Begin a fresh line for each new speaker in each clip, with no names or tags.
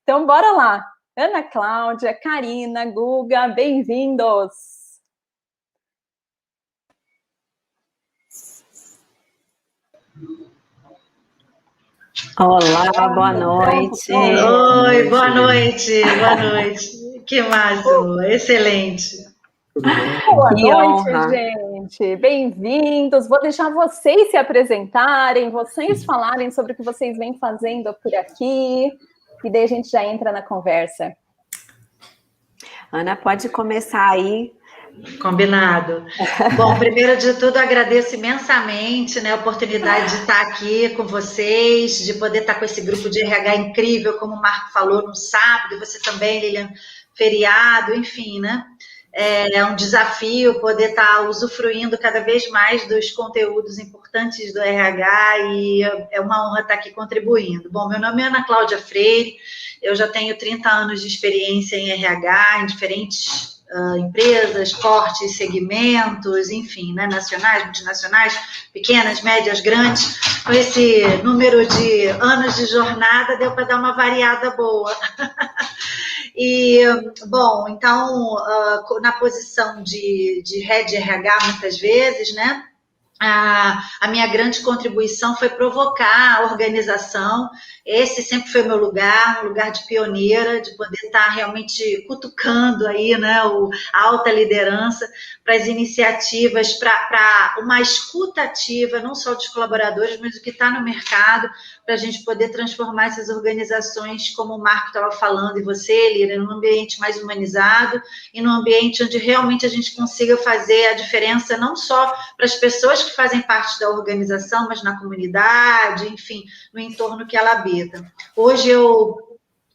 Então, bora lá. Ana Cláudia, Karina, Guga, bem-vindos.
Olá, boa noite.
Oi, boa noite, boa noite. Que máximo, excelente.
Boa noite, gente. Bem-vindos. Vou deixar vocês se apresentarem, vocês falarem sobre o que vocês vêm fazendo por aqui, e daí a gente já entra na conversa.
Ana, pode começar aí.
Combinado. Bom, primeiro de tudo, agradeço imensamente, né, a oportunidade de estar aqui com vocês, de poder estar com esse grupo de RH incrível, como o Marco falou, no sábado, e você também, Lilian, feriado, enfim, né? É um desafio poder estar usufruindo cada vez mais dos conteúdos importantes do RH e é uma honra estar aqui contribuindo. Bom, meu nome é Ana Cláudia Freire, eu já tenho 30 anos de experiência em RH, em diferentes empresas, portes, segmentos, enfim, né, nacionais, multinacionais, pequenas, médias, grandes. Com esse número de anos de jornada, deu para dar uma variada boa. E, bom, então, na posição de Head RH, muitas vezes, né, a minha grande contribuição foi provocar a organização. Esse sempre foi o meu lugar, um lugar de pioneira, de poder estar realmente cutucando aí, né, a alta liderança para as iniciativas, para uma escuta ativa, não só dos colaboradores, mas do que está no mercado, para a gente poder transformar essas organizações, como o Marco estava falando, e você, Lira, num ambiente mais humanizado e num ambiente onde realmente a gente consiga fazer a diferença, não só para as pessoas que fazem parte da organização, mas na comunidade, enfim, no entorno que ela habita. Hoje eu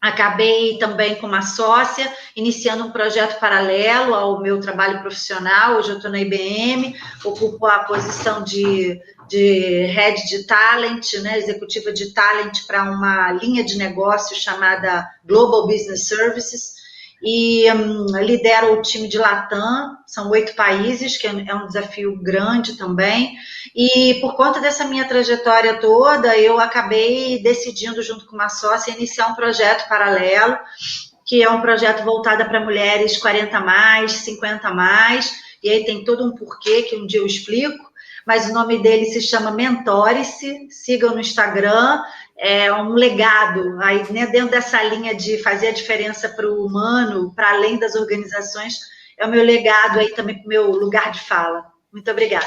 acabei também com uma sócia, iniciando um projeto paralelo ao meu trabalho profissional. Hoje eu estou na IBM, ocupo a posição de Head de Talent, né, executiva de Talent para uma linha de negócio chamada Global Business Services, e lidero o time de Latam, são 8 países, que é um desafio grande também, e por conta dessa minha trajetória toda, eu acabei decidindo, junto com uma sócia, iniciar um projeto paralelo, que é um projeto voltado para mulheres 40 mais, 50 mais, e aí tem todo um porquê que um dia eu explico, mas o nome dele se chama Mentore-se, sigam no Instagram, é um legado, aí, né, dentro dessa linha de fazer a diferença para o humano, para além das organizações, é o meu legado aí também para o meu lugar de fala. Muito obrigada.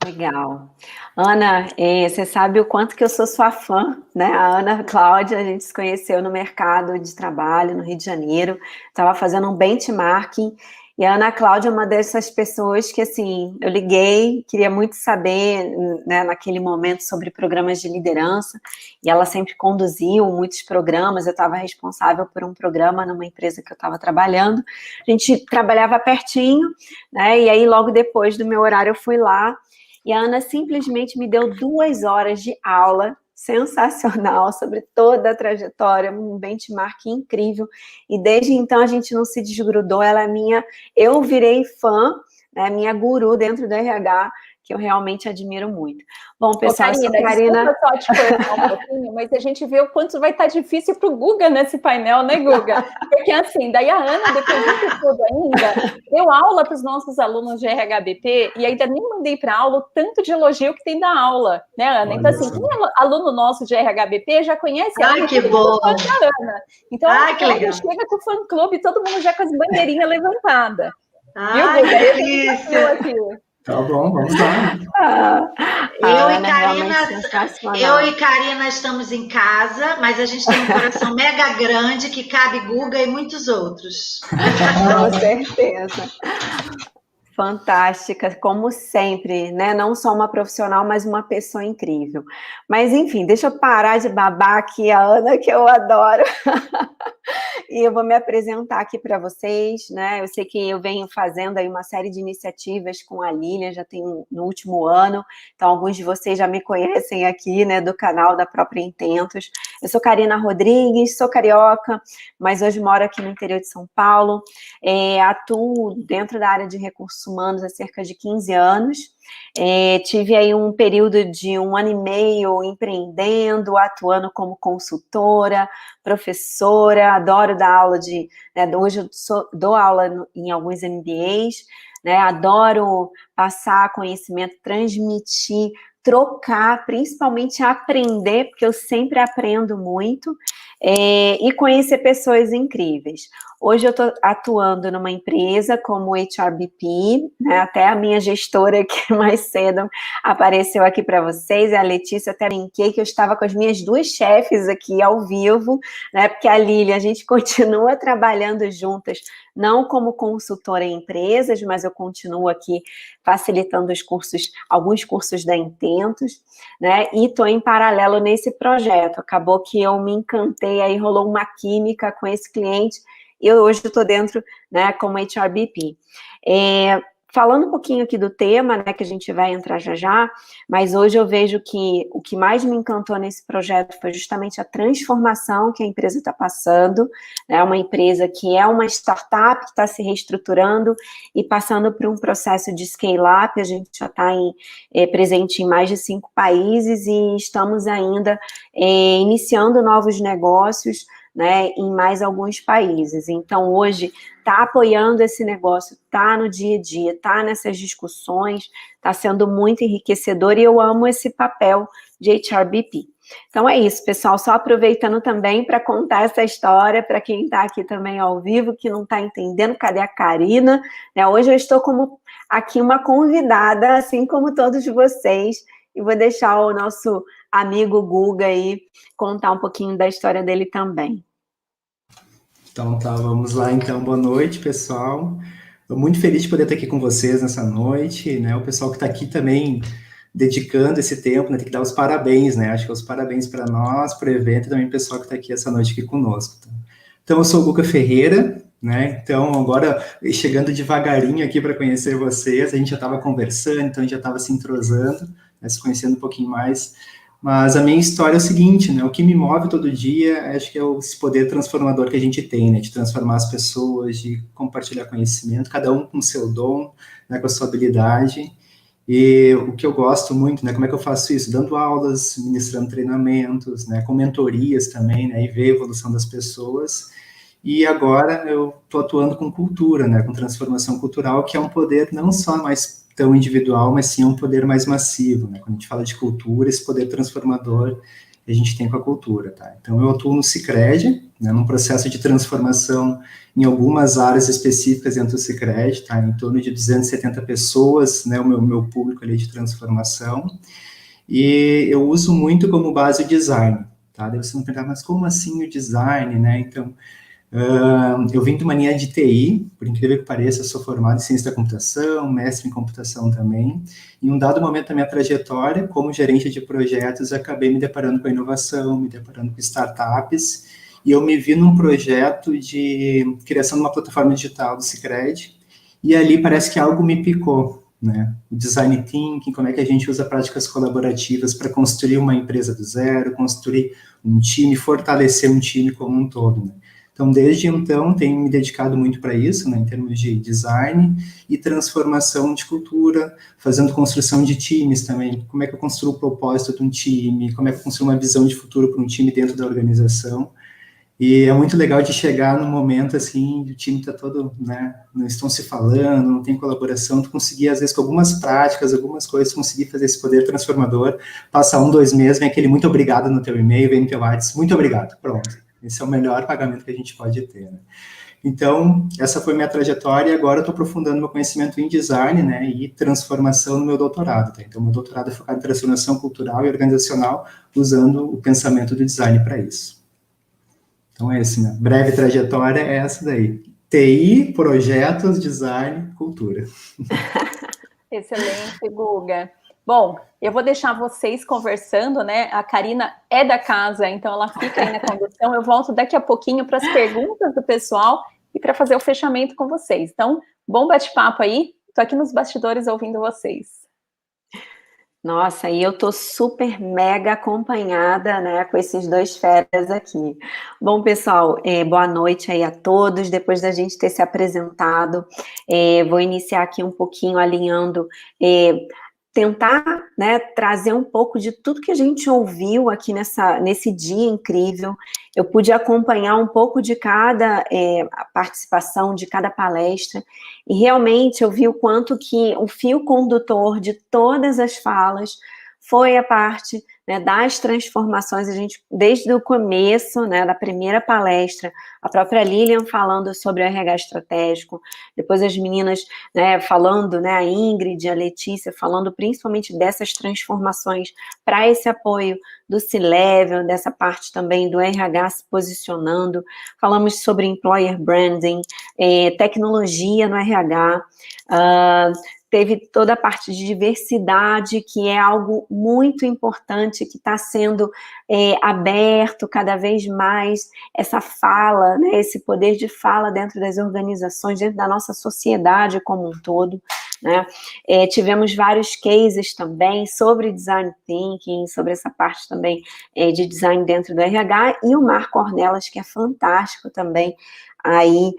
Legal. Ana, você sabe o quanto que eu sou sua fã, né? A Ana Cláudia, a gente se conheceu no mercado de trabalho no Rio de Janeiro, estava fazendo um benchmarking, e a Ana Cláudia é uma dessas pessoas que, assim, eu liguei, queria muito saber, né, naquele momento sobre programas de liderança, e ela sempre conduziu muitos programas, eu estava responsável por um programa numa empresa que eu estava trabalhando, a gente trabalhava pertinho, né, e aí logo depois do meu horário eu fui lá, e a Ana simplesmente me deu 2 horas de aula sensacional sobre toda a trajetória, um benchmark incrível, e desde então a gente não se desgrudou, ela é minha, eu virei fã, né, minha guru dentro do RH, que eu realmente admiro muito. Bom, pessoal,
Karina, desculpa só te cortar um pouquinho, mas a gente vê o quanto vai estar difícil para o Guga nesse painel, né, Guga? Porque assim, daí a Ana, depois disso tudo ainda, deu aula para os nossos alunos de RHBP e ainda nem mandei para aula o tanto de elogio que tem da aula, né, Ana? Então, assim, quem é aluno nosso de RHBP já conhece a Ana.
Ai, que bom!
Da Ana. Então,
que legal.
chega com o fã-clube, todo mundo já com as bandeirinhas levantadas. Viu,
Ai,
Guga?
que delícia!
Tá bom, vamos lá.
Eu e Karina estamos em casa, mas a gente tem um coração mega grande que cabe Guga e muitos outros.
Com certeza. Fantástica, como sempre, né? Não só uma profissional, mas uma pessoa incrível. Mas, enfim, deixa eu parar de babar aqui a Ana, que eu adoro. E eu vou me apresentar aqui para vocês, né? Eu sei que eu venho fazendo aí uma série de iniciativas com a Lilian, já tem no último ano, então alguns de vocês já me conhecem aqui, né, do canal da própria Intentos. Eu sou Karina Rodrigues, sou carioca, mas hoje moro aqui no interior de São Paulo, atuo dentro da área de recursos humanos há cerca de 15 anos, Tive aí um período de 1 ano e meio empreendendo, atuando como consultora, professora, adoro dar aula hoje eu dou aula em alguns MBAs, né, adoro passar conhecimento, transmitir, trocar, principalmente aprender, porque eu sempre aprendo muito, e conhecer pessoas incríveis. Hoje eu estou atuando numa empresa como HRBP, né, até a minha gestora que mais cedo apareceu aqui para vocês, a Letícia, até brinquei que eu estava com as minhas 2 chefes aqui ao vivo, né, porque a Lília, a gente continua trabalhando juntas, não como consultora em empresas, mas eu continuo aqui facilitando os cursos, alguns cursos da Intentos, né, e estou em paralelo nesse projeto. Acabou que eu me encantei, aí rolou uma química com esse cliente, e hoje eu estou dentro, né, como HRBP. Falando um pouquinho aqui do tema, né, que a gente vai entrar já, mas hoje eu vejo que o que mais me encantou nesse projeto foi justamente a transformação que a empresa está passando, né, uma empresa que é uma startup que está se reestruturando e passando por um processo de scale-up. A gente já está presente em mais de 5 países e estamos ainda iniciando novos negócios, né, em mais alguns países. Então, hoje, está apoiando esse negócio, está no dia a dia, está nessas discussões, está sendo muito enriquecedor e eu amo esse papel de HRBP. Então, é isso, pessoal, só aproveitando também para contar essa história para quem está aqui também ao vivo, que não está entendendo, cadê a Karina? Né, hoje eu estou como aqui uma convidada, assim como todos vocês, e vou deixar o nosso amigo Guga aí contar um pouquinho da história dele também.
Então tá, vamos lá então, boa noite, pessoal. Estou muito feliz de poder estar aqui com vocês nessa noite, né, o pessoal que está aqui também dedicando esse tempo, né, tem que dar os parabéns, né, acho que os parabéns para nós, para o evento, e também o pessoal que está aqui essa noite aqui conosco. Tá? Então, eu sou o Guga Ferreira, né, então agora chegando devagarinho aqui para conhecer vocês, a gente já estava conversando, então a gente já estava se entrosando, né, se conhecendo um pouquinho mais. Mas a minha história é o seguinte, né, o que me move todo dia, acho que é esse poder transformador que a gente tem, né, de transformar as pessoas, de compartilhar conhecimento, cada um com o seu dom, né, com a sua habilidade, e o que eu gosto muito, né, como é que eu faço isso? Dando aulas, ministrando treinamentos, né, com mentorias também, né, e ver a evolução das pessoas, e agora eu estou atuando com cultura, né, com transformação cultural, que é um poder não só mais tão individual, mas sim um poder mais massivo, né? Quando a gente fala de cultura, esse poder transformador que a gente tem com a cultura, tá? Então, eu atuo no Sicredi, né, num processo de transformação em algumas áreas específicas dentro do Sicredi, tá? Em torno de 270 pessoas, né, o meu público ali de transformação, e eu uso muito como base o design, tá? Daí você me perguntar, mas como assim o design, né? Então, eu vim de uma linha de TI, por incrível que pareça, eu sou formado em ciência da computação, mestre em computação também. Em um dado momento da minha trajetória, como gerente de projetos, acabei me deparando com a inovação, me deparando com startups, e eu me vi num projeto de criação de uma plataforma digital do Sicredi, e ali parece que algo me picou, né? O design thinking, como é que a gente usa práticas colaborativas para construir uma empresa do zero, construir um time, fortalecer um time como um todo, né? Então, desde então, tenho me dedicado muito para isso, né, em termos de design e transformação de cultura, fazendo construção de times também. Como é que eu construo o propósito de um time, como é que eu construo uma visão de futuro para um time dentro da organização. E é muito legal de chegar num momento, assim, o time está todo, né, não estão se falando, não tem colaboração, tu conseguir, às vezes, com algumas práticas, algumas coisas, conseguir fazer esse poder transformador, passar 1, 2 meses, vem aquele muito obrigado no teu e-mail, vem no teu WhatsApp, muito obrigado, pronto. Esse é o melhor pagamento que a gente pode ter, né? Então, essa foi minha trajetória e agora eu estou aprofundando meu conhecimento em design, né, e transformação no meu doutorado, tá? Então, meu doutorado é focado em transformação cultural e organizacional, usando o pensamento do design para isso. Então, é esse, né? Breve trajetória é essa daí. TI, projetos, design, cultura.
Excelente, Guga. Bom, eu vou deixar vocês conversando, né? A Karina é da casa, então ela fica aí na condução. Eu volto daqui a pouquinho para as perguntas do pessoal e para fazer o fechamento com vocês. Então, bom bate-papo aí. Estou aqui nos bastidores ouvindo vocês.
Nossa, e eu tô super mega acompanhada, né, com esses 2 feras aqui. Bom, pessoal, boa noite aí a todos. Depois da gente ter se apresentado, vou iniciar aqui um pouquinho alinhando tentar, né, trazer um pouco de tudo que a gente ouviu aqui nesse dia incrível. Eu pude acompanhar um pouco de cada participação, de cada palestra, e realmente eu vi o quanto que o fio condutor de todas as falas foi a parte, né, das transformações. A gente, desde o começo, né, da primeira palestra, a própria Lilian falando sobre o RH estratégico, depois as meninas, né, falando, né, a Ingrid, a Letícia, falando principalmente dessas transformações para esse apoio do C-Level, dessa parte também do RH se posicionando. Falamos sobre employer branding, tecnologia no RH, teve toda a parte de diversidade, que é algo muito importante, que está sendo aberto cada vez mais, essa fala, né, esse poder de fala dentro das organizações, dentro da nossa sociedade como um todo, né? Tivemos vários cases também sobre design thinking, sobre essa parte também de design dentro do RH, e o Marco Ornelas, que é fantástico também, aí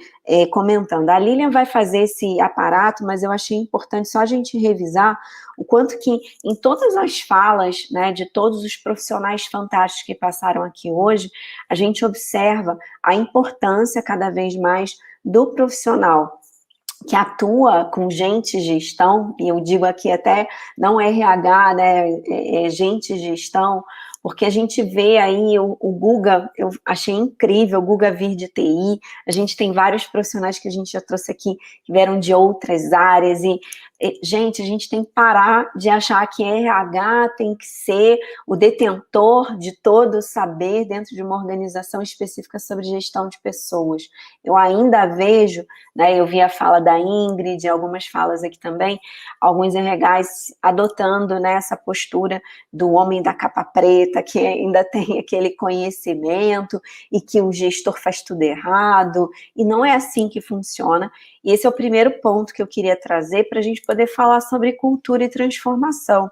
comentando. A Lilian vai fazer esse aparato, mas eu achei importante só a gente revisar o quanto que em todas as falas, né, de todos os profissionais fantásticos que passaram aqui hoje, a gente observa a importância cada vez mais do profissional que atua com gente gestão, e eu digo aqui até não RH, né, gente gestão, porque a gente vê aí o Guga, eu achei incrível, o Guga vir de TI, a gente tem vários profissionais que a gente já trouxe aqui, que vieram de outras áreas, e gente, a gente tem que parar de achar que RH tem que ser o detentor de todo o saber dentro de uma organização específica sobre gestão de pessoas. Eu ainda vejo, né, eu vi a fala da Ingrid, algumas falas aqui também, alguns RHs adotando, né, essa postura do homem da capa preta, que ainda tem aquele conhecimento e que o gestor faz tudo errado, e não é assim que funciona. E esse é o primeiro ponto que eu queria trazer para a gente poder falar sobre cultura e transformação.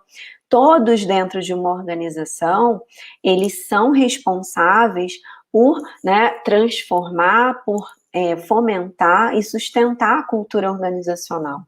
Todos dentro de uma organização, eles são responsáveis por, né, transformar, por fomentar e sustentar a cultura organizacional,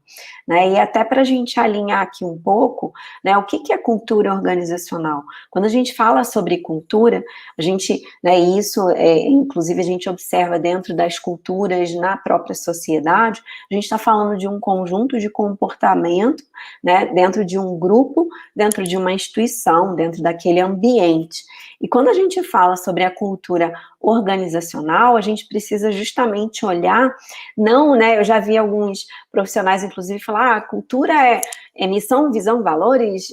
né? E até para a gente alinhar aqui um pouco, né, o que é cultura organizacional? Quando a gente fala sobre cultura, a gente, né, isso, inclusive a gente observa dentro das culturas na própria sociedade, a gente está falando de um conjunto de comportamento, né, dentro de um grupo, dentro de uma instituição, dentro daquele ambiente. E quando a gente fala sobre a cultura organizacional, a gente precisa justamente olhar, não, né, eu já vi alguns profissionais, inclusive, falar, cultura é missão, visão, valores,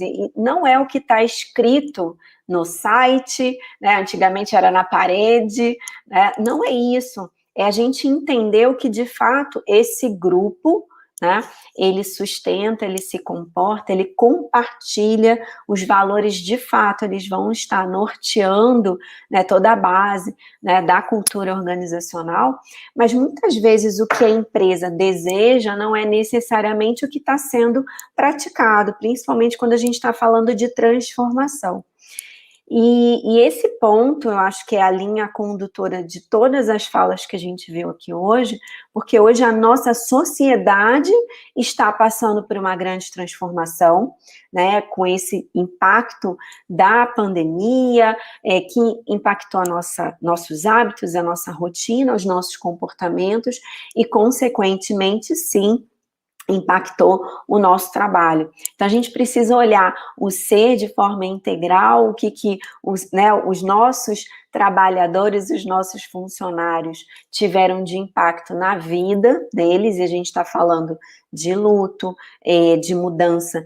e não é o que está escrito no site, né, antigamente era na parede, né, não é isso, é a gente entender o que, de fato, esse grupo, né, ele sustenta, ele se comporta, ele compartilha os valores, de fato, eles vão estar norteando, né, toda a base, né, da cultura organizacional, mas muitas vezes o que a empresa deseja não é necessariamente o que está sendo praticado, principalmente quando a gente está falando de transformação. E esse ponto, eu acho que é a linha condutora de todas as falas que a gente viu aqui hoje, porque hoje a nossa sociedade está passando por uma grande transformação, né, com esse impacto da pandemia, que impactou nossos hábitos, a nossa rotina, os nossos comportamentos, e, consequentemente, sim, impactou o nosso trabalho. Então, a gente precisa olhar o ser de forma integral, o que os nossos trabalhadores, os nossos funcionários tiveram de impacto na vida deles, e a gente está falando de luto, de mudança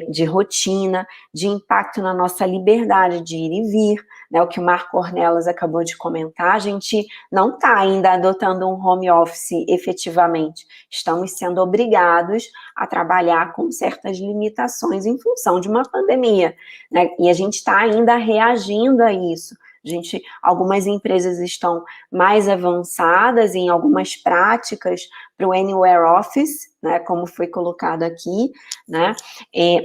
de rotina, de impacto na nossa liberdade de ir e vir, né, o que o Marco Ornelas acabou de comentar. A gente não está ainda adotando um home office efetivamente, estamos sendo obrigados a trabalhar com certas limitações em função de uma pandemia, né, e a gente está ainda reagindo a isso. Algumas empresas estão mais avançadas em algumas práticas para o Anywhere Office, né, como foi colocado aqui, né,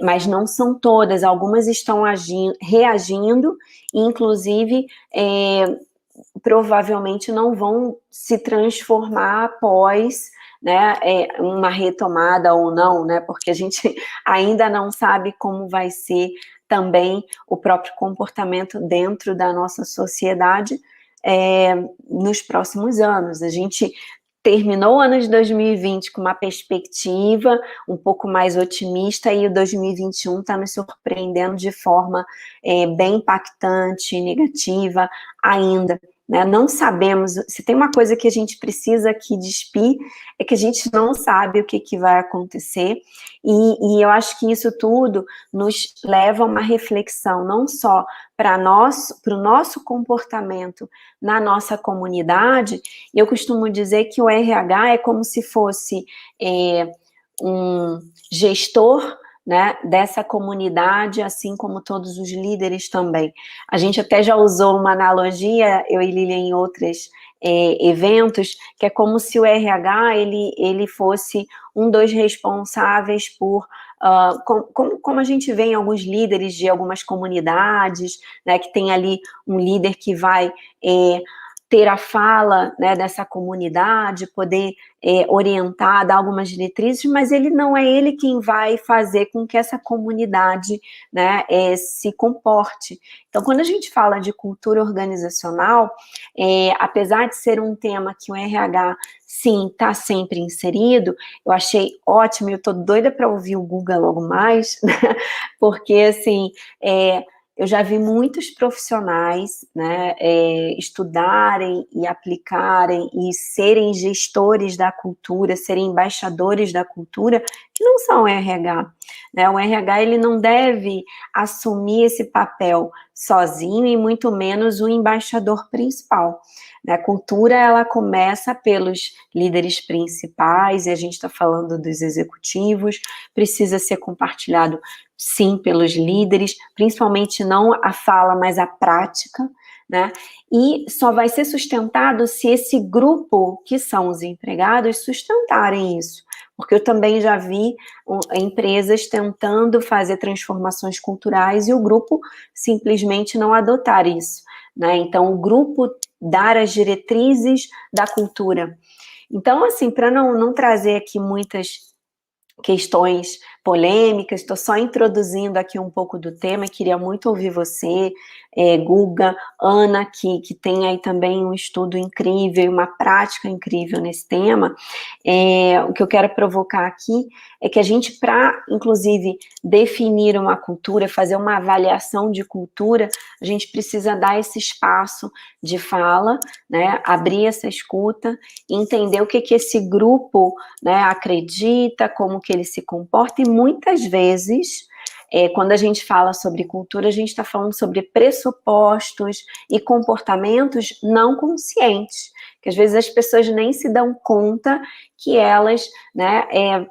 mas não são todas, algumas estão reagindo, inclusive provavelmente não vão se transformar após, né, uma retomada ou não, né, porque a gente ainda não sabe como vai ser também o próprio comportamento dentro da nossa sociedade nos próximos anos. A gente terminou o ano de 2020 com uma perspectiva um pouco mais otimista e o 2021 está nos surpreendendo de forma bem impactante, negativa ainda. Né? Não sabemos, se tem uma coisa que a gente precisa aqui despir, é que a gente não sabe o que vai acontecer, e eu acho que isso tudo nos leva a uma reflexão, não só para o nosso comportamento na nossa comunidade. Eu costumo dizer que o RH é como se fosse um gestor, né, dessa comunidade, assim como todos os líderes também. A gente até já usou uma analogia, eu e Lília, em outros eventos, que é como se o RH ele fosse um dos responsáveis por, como a gente vê em alguns líderes de algumas comunidades, né, que tem ali um líder que vai ter a fala, né, dessa comunidade, poder orientar, dar algumas diretrizes, mas não é ele quem vai fazer com que essa comunidade, né, se comporte. Então, quando a gente fala de cultura organizacional, apesar de ser um tema que o RH, sim, está sempre inserido, eu achei ótimo, eu estou doida para ouvir o Guga logo mais, né, porque, assim, eu já vi muitos profissionais, né, estudarem e aplicarem e serem gestores da cultura, serem embaixadores da cultura, que não são RH. Né? O RH ele não deve assumir esse papel sozinho e muito menos o embaixador principal. Né? A cultura ela começa pelos líderes principais, e a gente está falando dos executivos, precisa ser compartilhado sim, pelos líderes, principalmente não a fala, mas a prática, né? E só vai ser sustentado se esse grupo, que são os empregados, sustentarem isso. Porque eu também já vi empresas tentando fazer transformações culturais e o grupo simplesmente não adotar isso, né? Então, o grupo dar as diretrizes da cultura. Então, assim, para não trazer aqui muitas questões polêmicas, estou só introduzindo aqui um pouco do tema, queria muito ouvir você, Guga, Ana, que tem aí também um estudo incrível, uma prática incrível nesse tema. O que eu quero provocar aqui é que a gente, para, inclusive, definir uma cultura, fazer uma avaliação de cultura, a gente precisa dar esse espaço de fala, né, abrir essa escuta, entender o que esse grupo, né, acredita, como que ele se comporta, e muitas vezes, quando a gente fala sobre cultura, a gente está falando sobre pressupostos e comportamentos não conscientes, que às vezes as pessoas nem se dão conta que elas, né,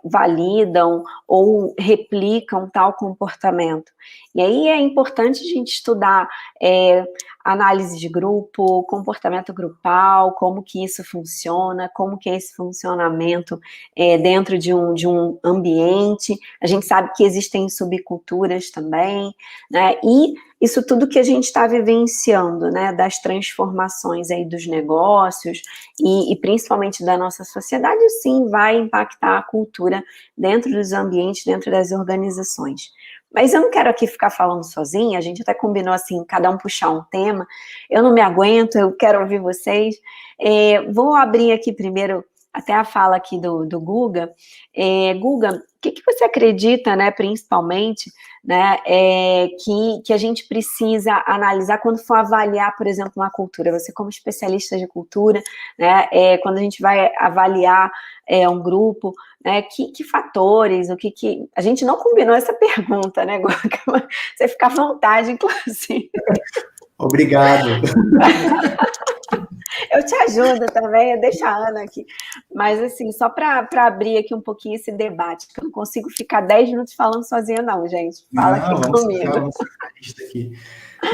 validam ou replicam tal comportamento. E aí é importante a gente estudar análise de grupo, comportamento grupal, como que isso funciona, como que é esse funcionamento dentro de um ambiente. A gente sabe que existem subculturas também, né, e isso tudo que a gente está vivenciando, né, das transformações aí dos negócios e principalmente da nossa sociedade, sim, vai impactar a cultura dentro dos ambientes, dentro das organizações. Mas eu não quero aqui ficar falando sozinha, a gente até combinou assim, cada um puxar um tema, eu não me aguento, eu quero ouvir vocês. Vou abrir aqui primeiro até a fala aqui do Guga. Guga, o que você acredita, né, principalmente, né, que a gente precisa analisar quando for avaliar, por exemplo, uma cultura? Você como especialista de cultura, né, quando a gente vai avaliar um grupo, né, que fatores, o que... A gente não combinou essa pergunta, né, Guga? Você fica à vontade, inclusive.
Obrigado.
Eu te ajudo também, eu deixo a Ana aqui. Mas, assim, só para abrir aqui um pouquinho esse debate, que eu não consigo ficar 10 minutos falando sozinha, não, gente. Fala aqui comigo.
Vamos aqui.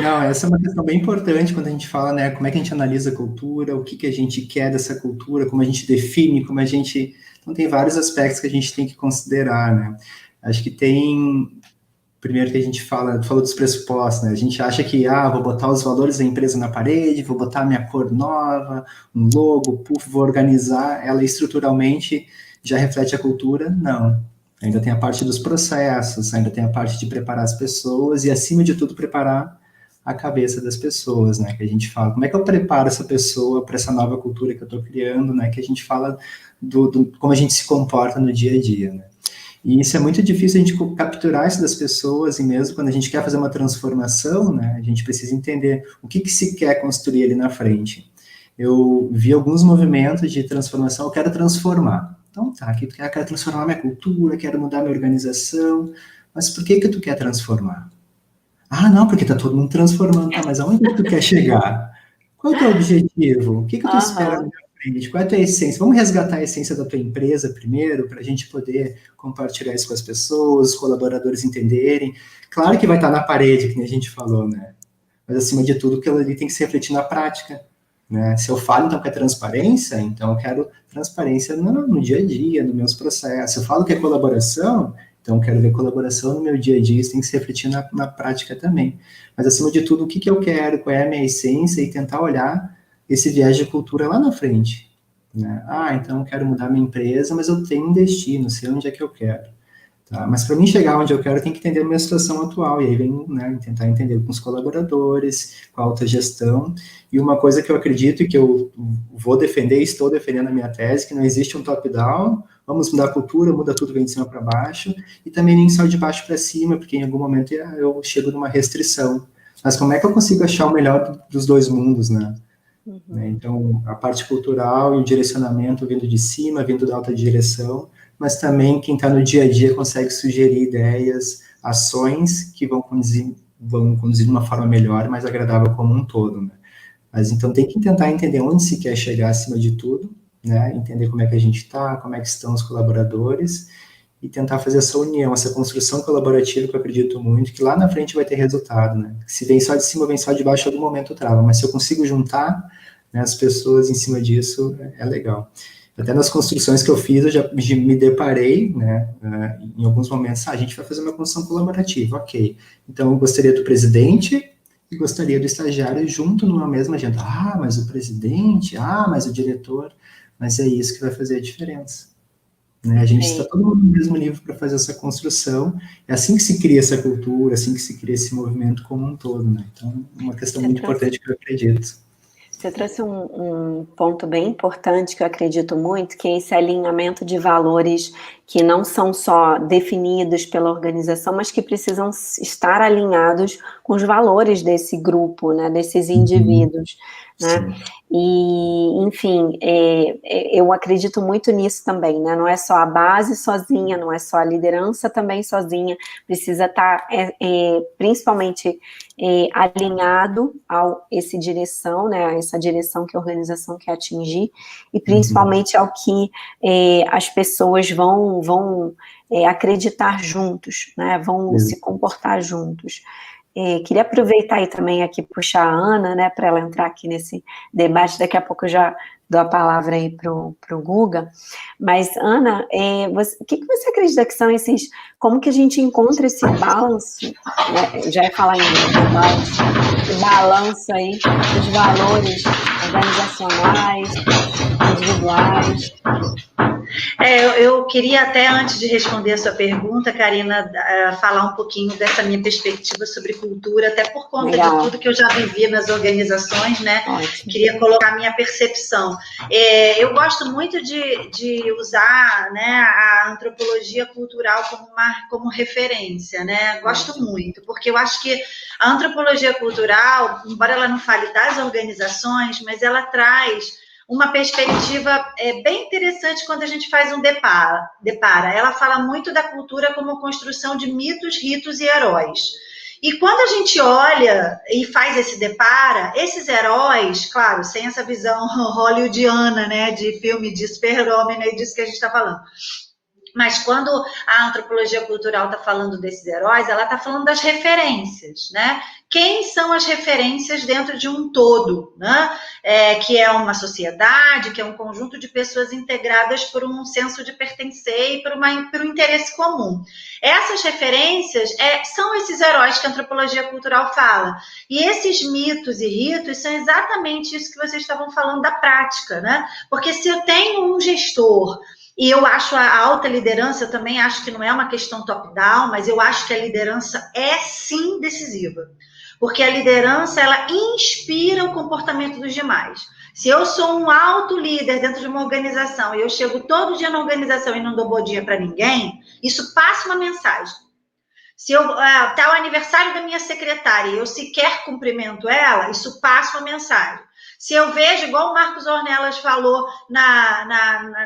Não, essa é uma questão bem importante quando a gente fala, né, como é que a gente analisa a cultura, o que a gente quer dessa cultura, como a gente define, como a gente... Então, tem vários aspectos que a gente tem que considerar, né? Acho que tem primeiro que a gente falou dos pressupostos, né? A gente acha que, vou botar os valores da empresa na parede, vou botar minha cor nova, um logo, vou organizar, ela estruturalmente já reflete a cultura? Não. Ainda tem a parte dos processos, ainda tem a parte de preparar as pessoas e, acima de tudo, preparar a cabeça das pessoas, né? Que a gente fala, como é que eu preparo essa pessoa para essa nova cultura que eu estou criando, né? Que a gente fala como a gente se comporta no dia a dia, né? E isso é muito difícil a gente capturar isso das pessoas, e mesmo quando a gente quer fazer uma transformação, né, a gente precisa entender o que se quer construir ali na frente. Eu vi alguns movimentos de transformação, eu quero transformar. Então, tá, aqui eu quero transformar minha cultura, quero mudar minha organização, mas por que tu quer transformar? Não, porque tá todo mundo transformando, tá, mas aonde que tu quer chegar? Qual é o teu objetivo? O que tu espera na frente? Qual é a tua essência? Vamos resgatar a essência da tua empresa primeiro, para a gente poder compartilhar isso com as pessoas, os colaboradores entenderem. Claro que vai estar na parede, que nem a gente falou, né? Mas, acima de tudo, aquilo ali tem que se refletir na prática, né? Se eu falo, então, que é transparência, então eu quero transparência no dia a dia, nos meus processos. Se eu falo que é colaboração, então eu quero ver colaboração no meu dia a dia, isso tem que se refletir na prática também. Mas, acima de tudo, o que eu quero, qual é a minha essência, e tentar olhar esse viés de cultura lá na frente, né? Então eu quero mudar minha empresa, mas eu tenho um destino, sei onde é que eu quero, tá? Mas para mim chegar onde eu quero, eu tenho que entender a minha situação atual, e aí vem, né, tentar entender com os colaboradores, com a autogestão, e uma coisa que eu acredito e que eu vou defender, e estou defendendo na minha tese, que não existe um top-down, vamos mudar a cultura, muda tudo, vem de cima para baixo, e também nem só de baixo para cima, porque em algum momento eu chego numa restrição. Mas como é que eu consigo achar o melhor dos dois mundos, né? Então, a parte cultural e o direcionamento vindo de cima, vindo da alta direção, mas também quem está no dia a dia consegue sugerir ideias, ações que vão conduzir de uma forma melhor, mais agradável como um todo, né? Mas então tem que tentar entender onde se quer chegar acima de tudo, né? Entender como é que a gente está, como é que estão os colaboradores, e tentar fazer essa união, essa construção colaborativa, que eu acredito muito, que lá na frente vai ter resultado, né? Se vem só de cima, vem só de baixo, em algum momento trava, mas se eu consigo juntar, né, as pessoas em cima disso, é legal. Até nas construções que eu fiz, eu já me deparei, né, em alguns momentos, a gente vai fazer uma construção colaborativa, ok. Então, eu gostaria do presidente e gostaria do estagiário junto numa mesma agenda. Mas o presidente, mas o diretor, mas é isso que vai fazer a diferença. Né? A gente está todo mundo no mesmo nível para fazer essa construção, é assim que se cria essa cultura, assim que se cria esse movimento como um todo, né? Então, uma questão muito importante que eu acredito.
Você trouxe um ponto bem importante que eu acredito muito, que é esse alinhamento de valores que não são só definidos pela organização, mas que precisam estar alinhados com os valores desse grupo, né, desses indivíduos, né? E, enfim, eu acredito muito nisso também, né? Não é só a base sozinha, não é só a liderança também sozinha, precisa estar principalmente alinhado a essa direção, né? Essa direção que a organização quer atingir, e principalmente ao que as pessoas vão acreditar juntos, né? Vão se comportar juntos. Queria aproveitar aí também aqui, puxar a Ana, né, para ela entrar aqui nesse debate, daqui a pouco eu já dou a palavra aí para o Guga, mas Ana, o que você acredita que são esses, como que a gente encontra esse balanço, né, já ia falar em esse balanço aí dos valores organizacionais, individuais?
Eu queria até, antes de responder a sua pergunta, Karina, falar um pouquinho dessa minha perspectiva sobre cultura, até por conta de tudo que eu já vivi nas organizações, né? Ótimo. Queria colocar a minha percepção. Eu gosto muito de usar, né, a antropologia cultural como referência, né? Gosto muito, porque eu acho que a antropologia cultural, embora ela não fale das organizações, mas ela traz uma perspectiva bem interessante quando a gente faz um depara. Ela fala muito da cultura como construção de mitos, ritos e heróis. E quando a gente olha e faz esse depara, esses heróis, claro, sem essa visão hollywoodiana, né, de filme de super-homem, né, disso que a gente está falando, Mas quando a antropologia cultural está falando desses heróis, ela está falando das referências, né? Quem são as referências dentro de um todo, né? Que é uma sociedade, que é um conjunto de pessoas integradas por um senso de pertencer e por um interesse comum. Essas referências são esses heróis que a antropologia cultural fala. E esses mitos e ritos são exatamente isso que vocês estavam falando da prática, né? Porque se eu tenho um gestor, e eu acho a alta liderança, eu também acho que não é uma questão top-down, mas eu acho que a liderança é sim decisiva. Porque a liderança, ela inspira o comportamento dos demais. Se eu sou um alto líder dentro de uma organização e eu chego todo dia na organização e não dou bom dia para ninguém, isso passa uma mensagem. Se tá o aniversário da minha secretária e eu sequer cumprimento ela, isso passa uma mensagem. Se eu vejo, igual o Marcos Ornelas falou na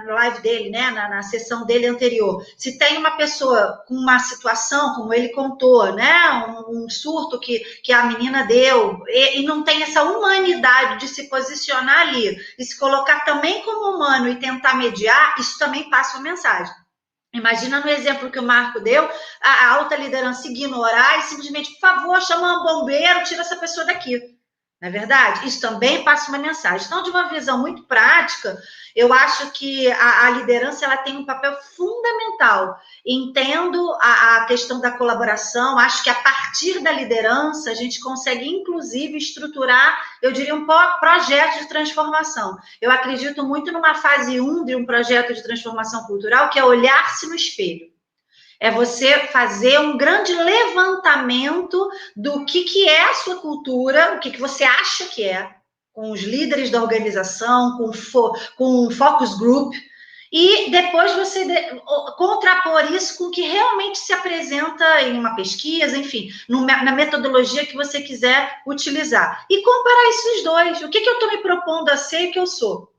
live dele, né, na sessão dele anterior, se tem uma pessoa com uma situação, como ele contou, né, um surto que a menina deu, e não tem essa humanidade de se posicionar ali, e se colocar também como humano e tentar mediar, isso também passa uma mensagem. Imagina no exemplo que o Marco deu, a alta liderança ignorar e simplesmente, por favor, chama um bombeiro, tira essa pessoa daqui. Não é verdade? Isso também passa uma mensagem. Então, de uma visão muito prática, eu acho que a liderança ela tem um papel fundamental. Entendo a questão da colaboração, acho que a partir da liderança a gente consegue, inclusive, estruturar, eu diria, um projeto de transformação. Eu acredito muito numa fase 1 de um projeto de transformação cultural, que é olhar-se no espelho. É você fazer um grande levantamento do que é a sua cultura, o que você acha que é, com os líderes da organização, com um focus group, e depois você contrapor isso com o que realmente se apresenta em uma pesquisa, enfim, na metodologia que você quiser utilizar. E comparar esses dois. O que eu estou me propondo a ser e o que eu sou?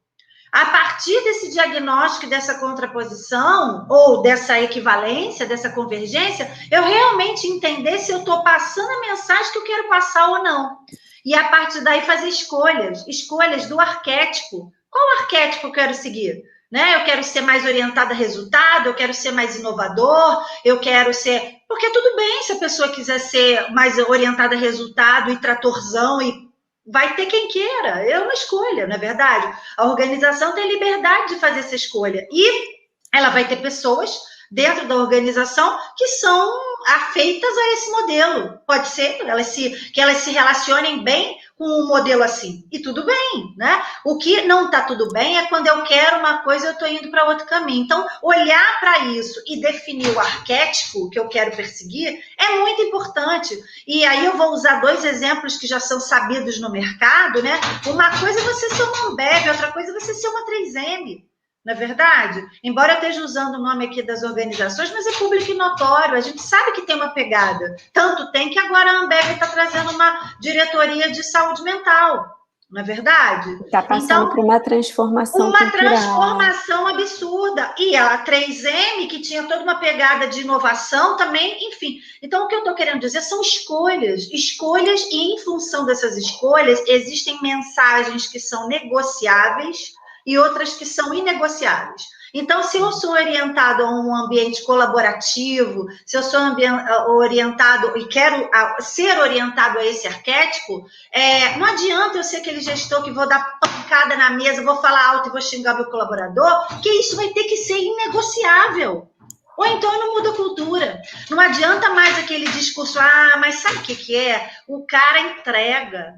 A partir desse diagnóstico, dessa contraposição, ou dessa equivalência, dessa convergência, eu realmente entender se eu estou passando a mensagem que eu quero passar ou não. E a partir daí fazer escolhas do arquétipo. Qual arquétipo eu quero seguir? Né? Eu quero ser mais orientada a resultado, eu quero ser mais inovador, eu quero ser... Porque tudo bem se a pessoa quiser ser mais orientada a resultado e tratorzão e vai ter quem queira, é uma escolha, não é verdade? A organização tem liberdade de fazer essa escolha e ela vai ter pessoas dentro da organização que são afeitas a esse modelo. Pode ser que elas se relacionem bem com um modelo assim, e tudo bem, né? O que não está tudo bem é quando eu quero uma coisa e eu estou indo para outro caminho. Então, olhar para isso e definir o arquétipo que eu quero perseguir é muito importante. E aí eu vou usar 2 exemplos que já são sabidos no mercado, né? Uma coisa é você ser uma Ambev, outra coisa é você ser uma 3M. Não é verdade? Embora eu esteja usando o nome aqui das organizações, mas é público e notório, a gente sabe que tem uma pegada. Tanto tem que agora a Ambev está trazendo uma diretoria de saúde mental, não é verdade?
Está passando por uma transformação cultural.
Transformação absurda. E a 3M, que tinha toda uma pegada de inovação também, enfim. Então, o que eu estou querendo dizer são escolhas, e em função dessas escolhas, existem mensagens que são negociáveis e outras que são inegociáveis. Então, se eu sou orientado a um ambiente colaborativo, se eu sou orientado e quero ser orientado a esse arquétipo, não adianta eu ser aquele gestor que vou dar pancada na mesa, vou falar alto e vou xingar meu colaborador, que isso vai ter que ser inegociável. Ou então eu não mudo a cultura. Não adianta mais aquele discurso, mas sabe o que é? O cara entrega.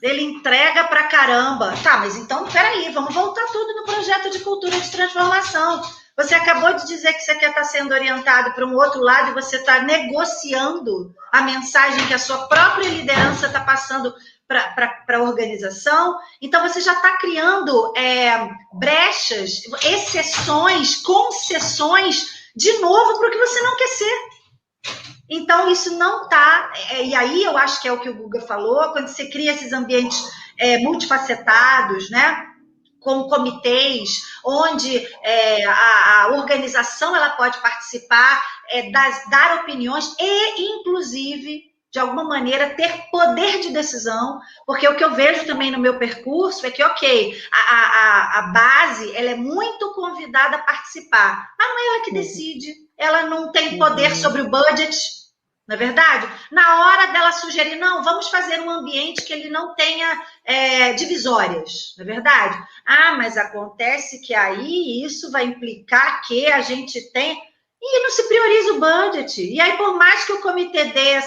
Ele entrega pra caramba. Tá, mas então, peraí, vamos voltar tudo no projeto de cultura de transformação. Você acabou de dizer que você quer estar sendo orientado para um outro lado e você está negociando a mensagem que a sua própria liderança está passando para a organização. Então, você já está criando brechas, exceções, concessões, de novo, para o que você não quer ser. Então, isso não está... E aí, eu acho que é o que o Guga falou, quando você cria esses ambientes multifacetados, né? Com comitês, onde a organização ela pode participar, dar opiniões e, inclusive, de alguma maneira, ter poder de decisão, porque o que eu vejo também no meu percurso é que, ok, a base, ela é muito convidada a participar, mas não é ela que decide, ela não tem poder sobre o budget, não é verdade? Na hora dela sugerir, não, vamos fazer um ambiente que ele não tenha divisórias, não é verdade? Ah, mas acontece que aí isso vai implicar que a gente tem... E não se prioriza o budget. E aí, por mais que o comitê dê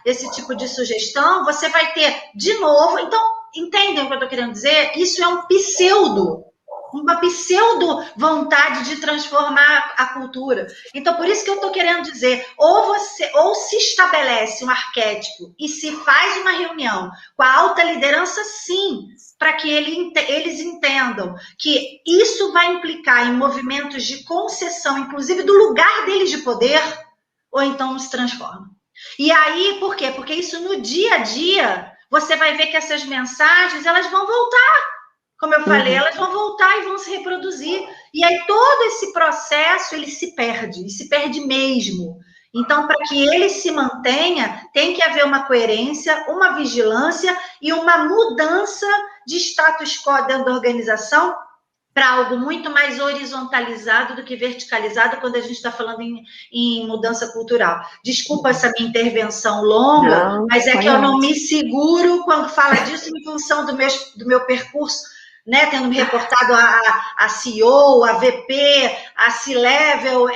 esse tipo de sugestão, você vai ter de novo... Então, entendem o que eu estou querendo dizer? Isso é uma pseudo vontade de transformar a cultura. Então, por isso que eu estou querendo dizer, ou se estabelece um arquétipo e se faz uma reunião com a alta liderança, sim, para que eles entendam que isso vai implicar em movimentos de concessão, inclusive do lugar deles de poder, ou então não se transforma. E aí, por quê? Porque isso no dia a dia, você vai ver que essas mensagens, elas vão voltar. Como eu falei, elas vão voltar e vão se reproduzir. E aí todo esse processo, ele se perde mesmo. Então, para que ele se mantenha, tem que haver uma coerência, uma vigilância e uma mudança de status quo dentro da organização para algo muito mais horizontalizado do que verticalizado quando a gente está falando em mudança cultural. Desculpa essa minha intervenção longa, mas é que eu não me seguro quando fala disso em função do meu percurso, né, tendo me reportado a CEO, a VP, a C-Level,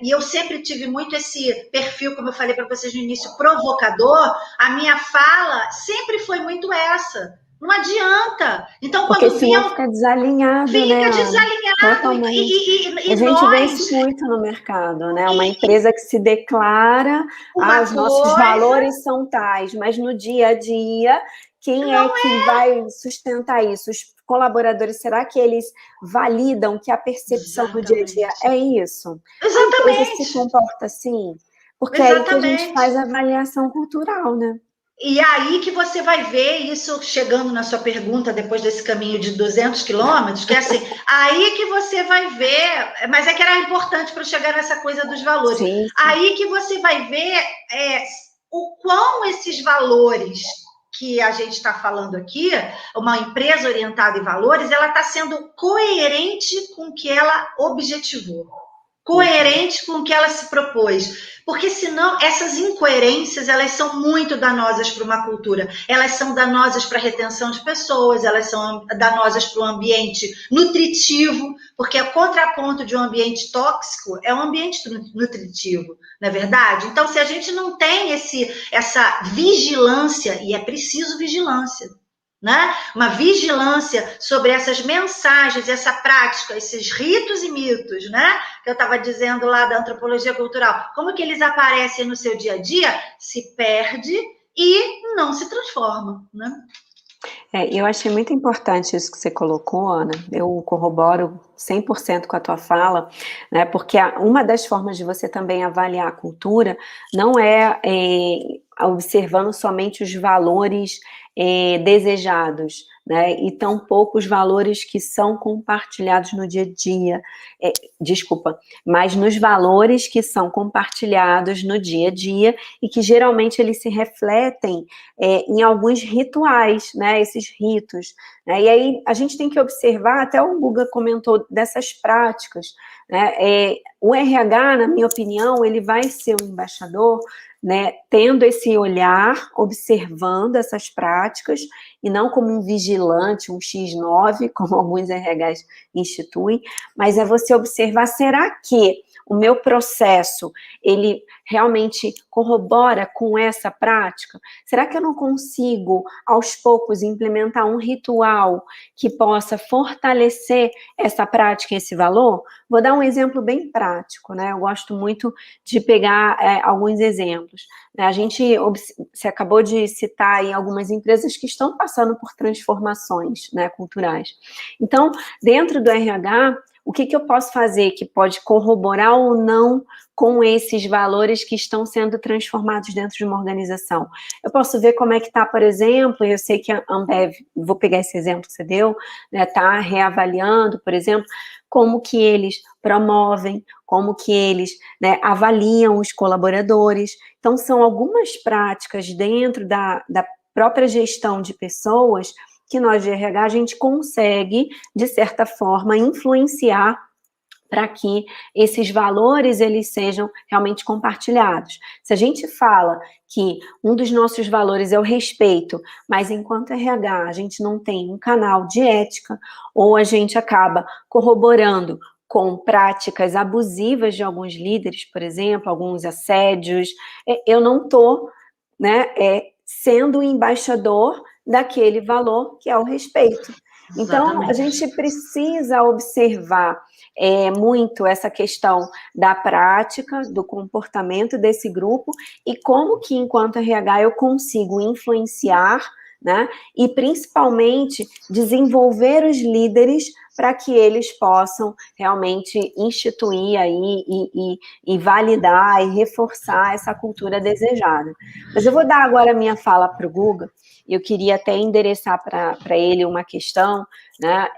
e eu sempre tive muito esse perfil, como eu falei para vocês no início, provocador. A minha fala sempre foi muito essa. Não adianta. Então,
porque quando senão fica desalinhado,
fica desalinhado.
Totalmente. A gente vê isso muito no mercado, né? Uma empresa que se declara, os nossos valores são tais, mas no dia a dia... Quem é que vai sustentar isso? Os colaboradores, será que eles validam que a percepção do dia a dia é isso?
Exatamente.
A empresa se comporta assim? Porque é aí que a gente faz a avaliação cultural, né?
E aí que você vai ver isso chegando na sua pergunta depois desse caminho de 200 quilômetros, que é assim, aí que você vai ver, mas é que era importante para chegar nessa coisa dos valores. Sim. Aí que você vai ver o quão esses valores que a gente está falando aqui, uma empresa orientada em valores, ela está sendo coerente com o que ela objetivou, coerente com o que ela se propôs, porque senão essas incoerências, elas são muito danosas para uma cultura, elas são danosas para a retenção de pessoas, elas são danosas para o ambiente nutritivo, porque o contraponto de um ambiente tóxico é um ambiente nutritivo, não é verdade? Então, se a gente não tem essa vigilância, e é preciso vigilância, né? Uma vigilância sobre essas mensagens, essa prática, esses ritos e mitos, né? Que eu estava dizendo lá da antropologia cultural, como que eles aparecem no seu dia a dia, se perde e não se transforma, né?
Eu achei muito importante isso que você colocou, Ana, eu corroboro 100% com a tua fala, né, porque uma das formas de você também avaliar a cultura não é observando somente os valores desejados, né, e tampouco os valores que são compartilhados no dia a dia, mas nos valores que são compartilhados no dia a dia e que geralmente eles se refletem em alguns rituais, né, esses ritos, né, e aí a gente tem que observar, até o Guga comentou dessas práticas, né, o RH, na minha opinião, ele vai ser um embaixador, né, tendo esse olhar, observando essas práticas, e não como um vigilante, um X9, como alguns RHs instituem, mas é você observar, será que o meu processo, ele realmente corrobora com essa prática? Será que eu não consigo, aos poucos, implementar um ritual que possa fortalecer essa prática, esse valor? Vou dar um exemplo bem prático, né? Eu gosto muito de pegar alguns exemplos. Você acabou de citar aí algumas empresas que estão passando por transformações, né, culturais. Então, dentro do RH, o que eu posso fazer que pode corroborar ou não com esses valores que estão sendo transformados dentro de uma organização? Eu posso ver como é que está, por exemplo, eu sei que a Ambev, vou pegar esse exemplo que você deu, né, está reavaliando, por exemplo, como que eles promovem, como que eles, né, avaliam os colaboradores. Então, são algumas práticas dentro da própria gestão de pessoas que nós de RH a gente consegue, de certa forma, influenciar para que esses valores eles sejam realmente compartilhados. Se a gente fala que um dos nossos valores é o respeito, mas enquanto RH a gente não tem um canal de ética, ou a gente acaba corroborando com práticas abusivas de alguns líderes, por exemplo, alguns assédios, eu não estou, né, sendo o embaixador daquele valor que é o respeito. Então,
Exatamente.
a gente precisa observar muito essa questão da prática, do comportamento desse grupo e como que, enquanto RH, eu consigo influenciar, né, e principalmente desenvolver os líderes para que eles possam realmente instituir aí e validar e reforçar essa cultura desejada. Mas eu vou dar agora a minha fala para o Guga, e eu queria até endereçar para ele uma questão, né,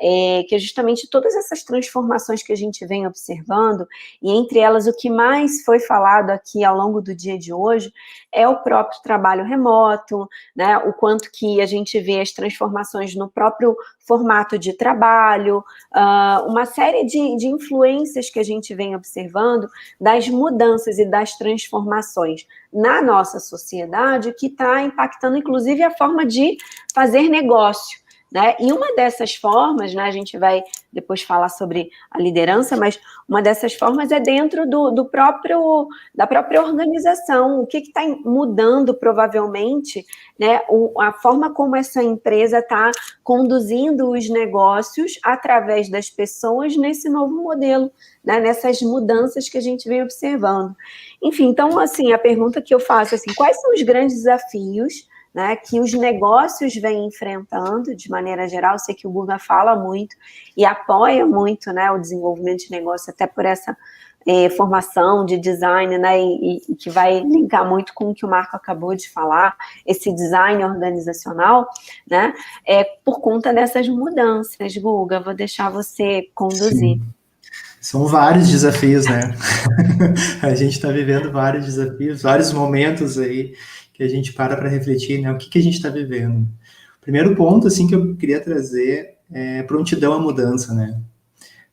que é justamente todas essas transformações que a gente vem observando, e entre elas o que mais foi falado aqui ao longo do dia de hoje é o próprio trabalho remoto, né, o quanto que a gente vê as transformações no próprio formato de trabalho, uma série de influências que a gente vem observando das mudanças e das transformações na nossa sociedade que está impactando, inclusive, a forma de fazer negócio, né? E uma dessas formas, né, a gente vai depois falar sobre a liderança, mas uma dessas formas é dentro da própria organização. O que está mudando, provavelmente, né, a forma como essa empresa está conduzindo os negócios através das pessoas nesse novo modelo, né, nessas mudanças que a gente vem observando. Enfim, então, assim, a pergunta que eu faço, assim, quais são os grandes desafios, né, que os negócios vêm enfrentando, de maneira geral? Eu sei que o Guga fala muito e apoia muito, né, o desenvolvimento de negócio, até por essa formação de design, né, e que vai linkar muito com o que o Marco acabou de falar, esse design organizacional, né, por conta dessas mudanças. Guga, vou deixar você conduzir.
Sim. São vários desafios, né? A gente está vivendo vários desafios, vários momentos aí que a gente para refletir, né? O que a gente está vivendo. O primeiro ponto, assim, que eu queria trazer é prontidão à mudança, né?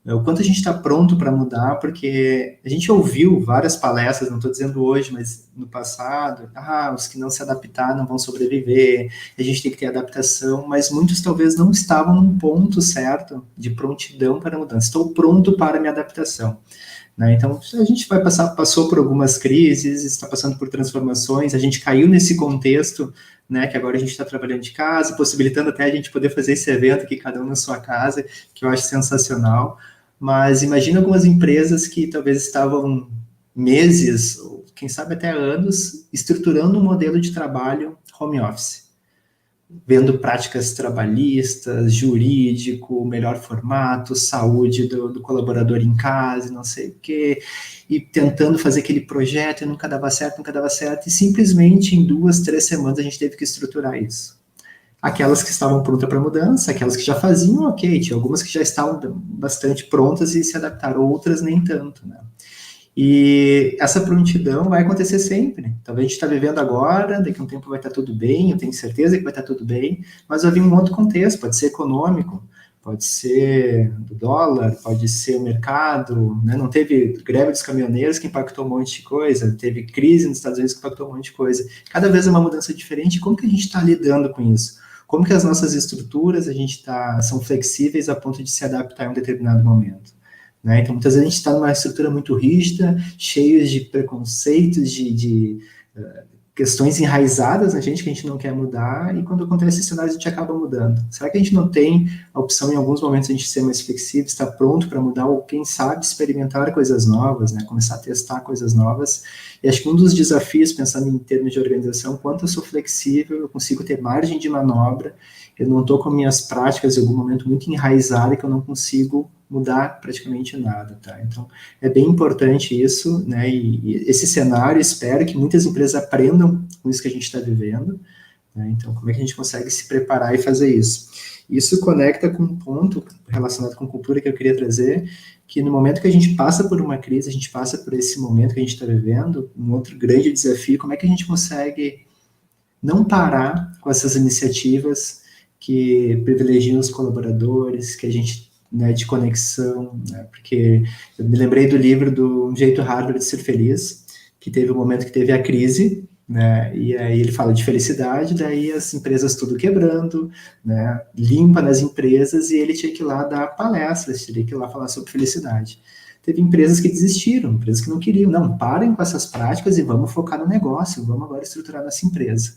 O quanto a gente está pronto para mudar, porque a gente ouviu várias palestras, não estou dizendo hoje, mas no passado, os que não se adaptar não vão sobreviver, a gente tem que ter adaptação, mas muitos talvez não estavam no ponto certo de prontidão para a mudança. Estou pronto para a minha adaptação. Né? Então, a gente passou por algumas crises, está passando por transformações, a gente caiu nesse contexto, né, que agora a gente está trabalhando de casa, possibilitando até a gente poder fazer esse evento aqui, cada um na sua casa, que eu acho sensacional. Mas imagina algumas empresas que talvez estavam meses, ou quem sabe até anos, estruturando um modelo de trabalho home office, vendo práticas trabalhistas, jurídico, melhor formato, saúde do colaborador em casa, não sei o quê, e tentando fazer aquele projeto e nunca dava certo, e simplesmente em 2, 3 semanas a gente teve que estruturar isso. Aquelas que estavam prontas para mudança, aquelas que já faziam, ok, tinha algumas que já estavam bastante prontas e se adaptaram, outras nem tanto, né? E essa prontidão vai acontecer sempre. Talvez a gente está vivendo agora, daqui a um tempo vai estar tudo bem, eu tenho certeza que vai estar tudo bem, mas vai vir um outro contexto, pode ser econômico, pode ser do dólar, pode ser o mercado, né? Não teve greve dos caminhoneiros que impactou um monte de coisa, teve crise nos Estados Unidos que impactou um monte de coisa. Cada vez é uma mudança diferente. Como que a gente está lidando com isso? Como que as nossas estruturas são flexíveis a ponto de se adaptar em um determinado momento? Né? Então, muitas vezes a gente está numa estrutura muito rígida, cheia de preconceitos, de questões enraizadas na gente que a gente não quer mudar, e quando acontece esse cenário a gente acaba mudando. Será que a gente não tem a opção em alguns momentos a gente ser mais flexível, estar pronto para mudar, ou quem sabe experimentar coisas novas, né? Começar a testar coisas novas? E acho que um dos desafios, pensando em termos de organização, quanto eu sou flexível, eu consigo ter margem de manobra, eu não estou com minhas práticas em algum momento muito enraizada que eu não consigo mudar praticamente nada, tá? Então, é bem importante isso, né? E esse cenário, espero que muitas empresas aprendam com isso que a gente está vivendo, né? Então, como é que a gente consegue se preparar e fazer isso? Isso conecta com um ponto relacionado com cultura que eu queria trazer, que no momento que a gente passa por uma crise, a gente passa por esse momento que a gente está vivendo, um outro grande desafio, como é que a gente consegue não parar com essas iniciativas que privilegiam os colaboradores, que a gente, né, de conexão, né, porque eu me lembrei do livro do Um Jeito Harvard de Ser Feliz, que teve um momento que teve a crise, né, e aí ele fala de felicidade, daí as empresas tudo quebrando, né, limpa nas empresas, e ele tinha que ir lá dar palestras, tinha que ir lá falar sobre felicidade. Teve empresas que desistiram, empresas que não queriam, não, parem com essas práticas e vamos focar no negócio, vamos agora estruturar nossa empresa.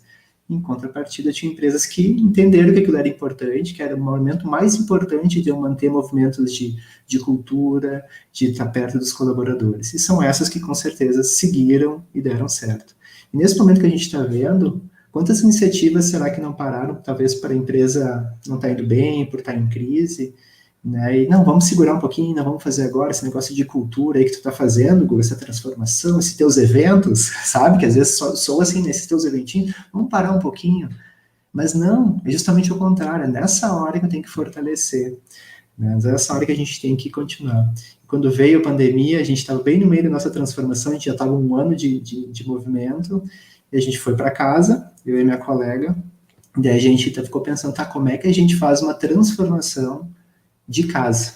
Em contrapartida, tinha empresas que entenderam que aquilo era importante, que era o momento mais importante de eu manter movimentos de cultura, de estar perto dos colaboradores. E são essas que, com certeza, seguiram e deram certo. E nesse momento que a gente está vendo, quantas iniciativas será que não pararam, talvez para a empresa não estar indo bem, por estar em crise, né? E não, vamos segurar um pouquinho, não vamos fazer agora esse negócio de cultura aí que tu está fazendo, Gu, essa transformação, esses teus eventos, sabe? Que às vezes sou assim, nesses teus eventinhos, vamos parar um pouquinho. Mas não, é justamente o contrário, é nessa hora que eu tenho que fortalecer, né? É nessa hora que a gente tem que continuar. Quando veio a pandemia, a gente estava bem no meio da nossa transformação, a gente já estava um ano de movimento, e a gente foi para casa, eu e minha colega, e daí a gente ficou pensando, tá, como é que a gente faz uma transformação de casa,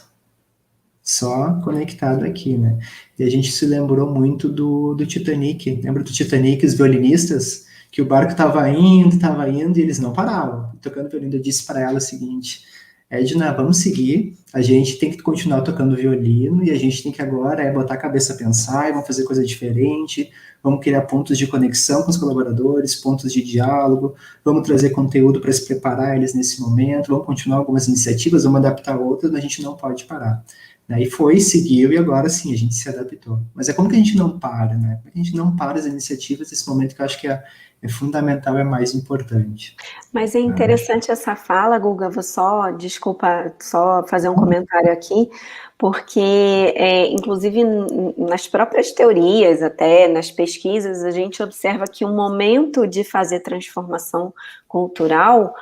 só conectado aqui, né? E a gente se lembrou muito do Titanic, lembra do Titanic, os violinistas, que o barco estava indo, e eles não paravam, tocando violino. Eu disse para ela o seguinte, Edna, vamos seguir, a gente tem que continuar tocando violino, e a gente tem que agora botar a cabeça a pensar, e vamos fazer coisa diferente, vamos criar pontos de conexão com os colaboradores, pontos de diálogo, vamos trazer conteúdo para se preparar eles nesse momento, vamos continuar algumas iniciativas, vamos adaptar outras, mas a gente não pode parar. Aí foi, seguiu, e agora sim, a gente se adaptou. Mas é como que a gente não para, né? Como que a gente não para as iniciativas nesse momento que eu acho que é fundamental, é mais importante.
Mas é interessante essa fala, Guga, vou só fazer um comentário aqui, porque, inclusive, nas próprias teorias, até nas pesquisas, a gente observa que o momento de fazer transformação cultural,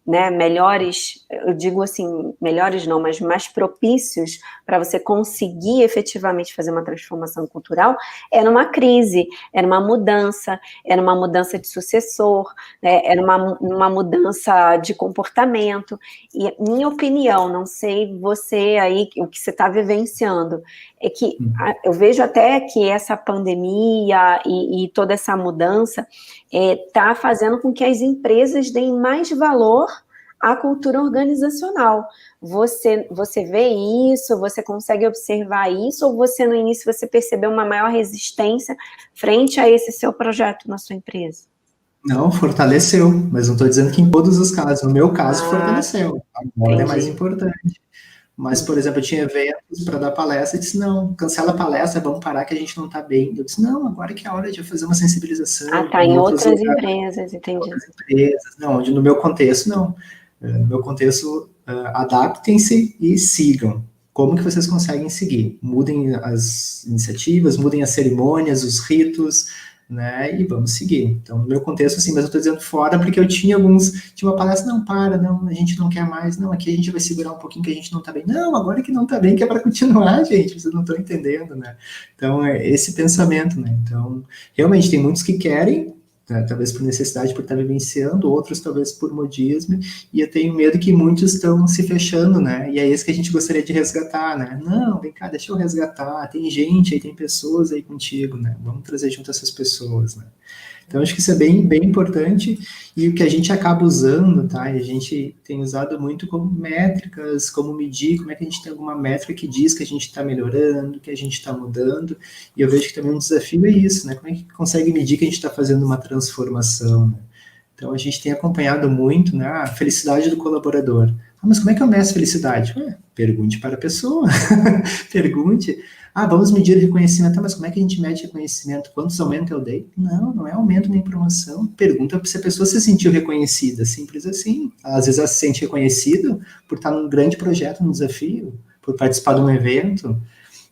né, melhores, eu digo assim, melhores não, mas mais propícios para você conseguir efetivamente fazer uma transformação cultural, é numa crise, é numa mudança de sucessor, né, é numa mudança de comportamento. E minha opinião, não sei você aí, o que você está vivenciando, é que eu vejo até que essa pandemia e toda essa mudança está fazendo com que as empresas deem mais valor à cultura organizacional. Você vê isso, você consegue observar isso, ou você no início você percebeu uma maior resistência frente a esse seu projeto na sua empresa?
Não, fortaleceu, mas não estou dizendo que em todos os casos. No meu caso, fortaleceu. Agora
entendi.
É mais importante. Mas, por exemplo, eu tinha eventos para dar palestra e disse, não, cancela a palestra, vamos parar que a gente não está bem. Eu disse, não, agora que é a hora de eu fazer uma sensibilização.
Ah, tá, em outras empresas, entendi.
Outras empresas, não, no meu contexto, não. No meu contexto, adaptem-se e sigam. Como que vocês conseguem seguir? Mudem as iniciativas, mudem as cerimônias, os ritos, né, e vamos seguir. Então, no meu contexto, sim, mas eu estou dizendo fora porque eu tinha uma palestra, não, a gente não quer mais, não, aqui a gente vai segurar um pouquinho que a gente não está bem. Não, agora que não está bem, que é para continuar, gente, vocês não estão entendendo, né? Então, é esse pensamento, né? Então, realmente, tem muitos que querem, né, talvez por necessidade, por estar vivenciando, outros talvez por modismo, e eu tenho medo que muitos estão se fechando, né, e é isso que a gente gostaria de resgatar, né, não, vem cá, deixa eu resgatar, tem gente aí, tem pessoas aí contigo, né, vamos trazer junto essas pessoas, né. Então, acho que isso é bem, bem importante, e o que a gente acaba usando, tá, e a gente tem usado muito como métricas, como medir, como é que a gente tem alguma métrica que diz que a gente está melhorando, que a gente está mudando, e eu vejo que também um desafio é isso, né, como é que consegue medir que a gente está fazendo uma transformação, né? Então, a gente tem acompanhado muito, né, a felicidade do colaborador. Ah, mas como é que eu meço felicidade? Pergunte para a pessoa, pergunte. vamos medir reconhecimento. Mas como é que a gente mede reconhecimento? Quantos aumentos eu dei? Não é aumento nem promoção. Pergunta se a pessoa se sentiu reconhecida. Simples assim. Às vezes ela se sente reconhecida por estar num grande projeto, num desafio, por participar de um evento.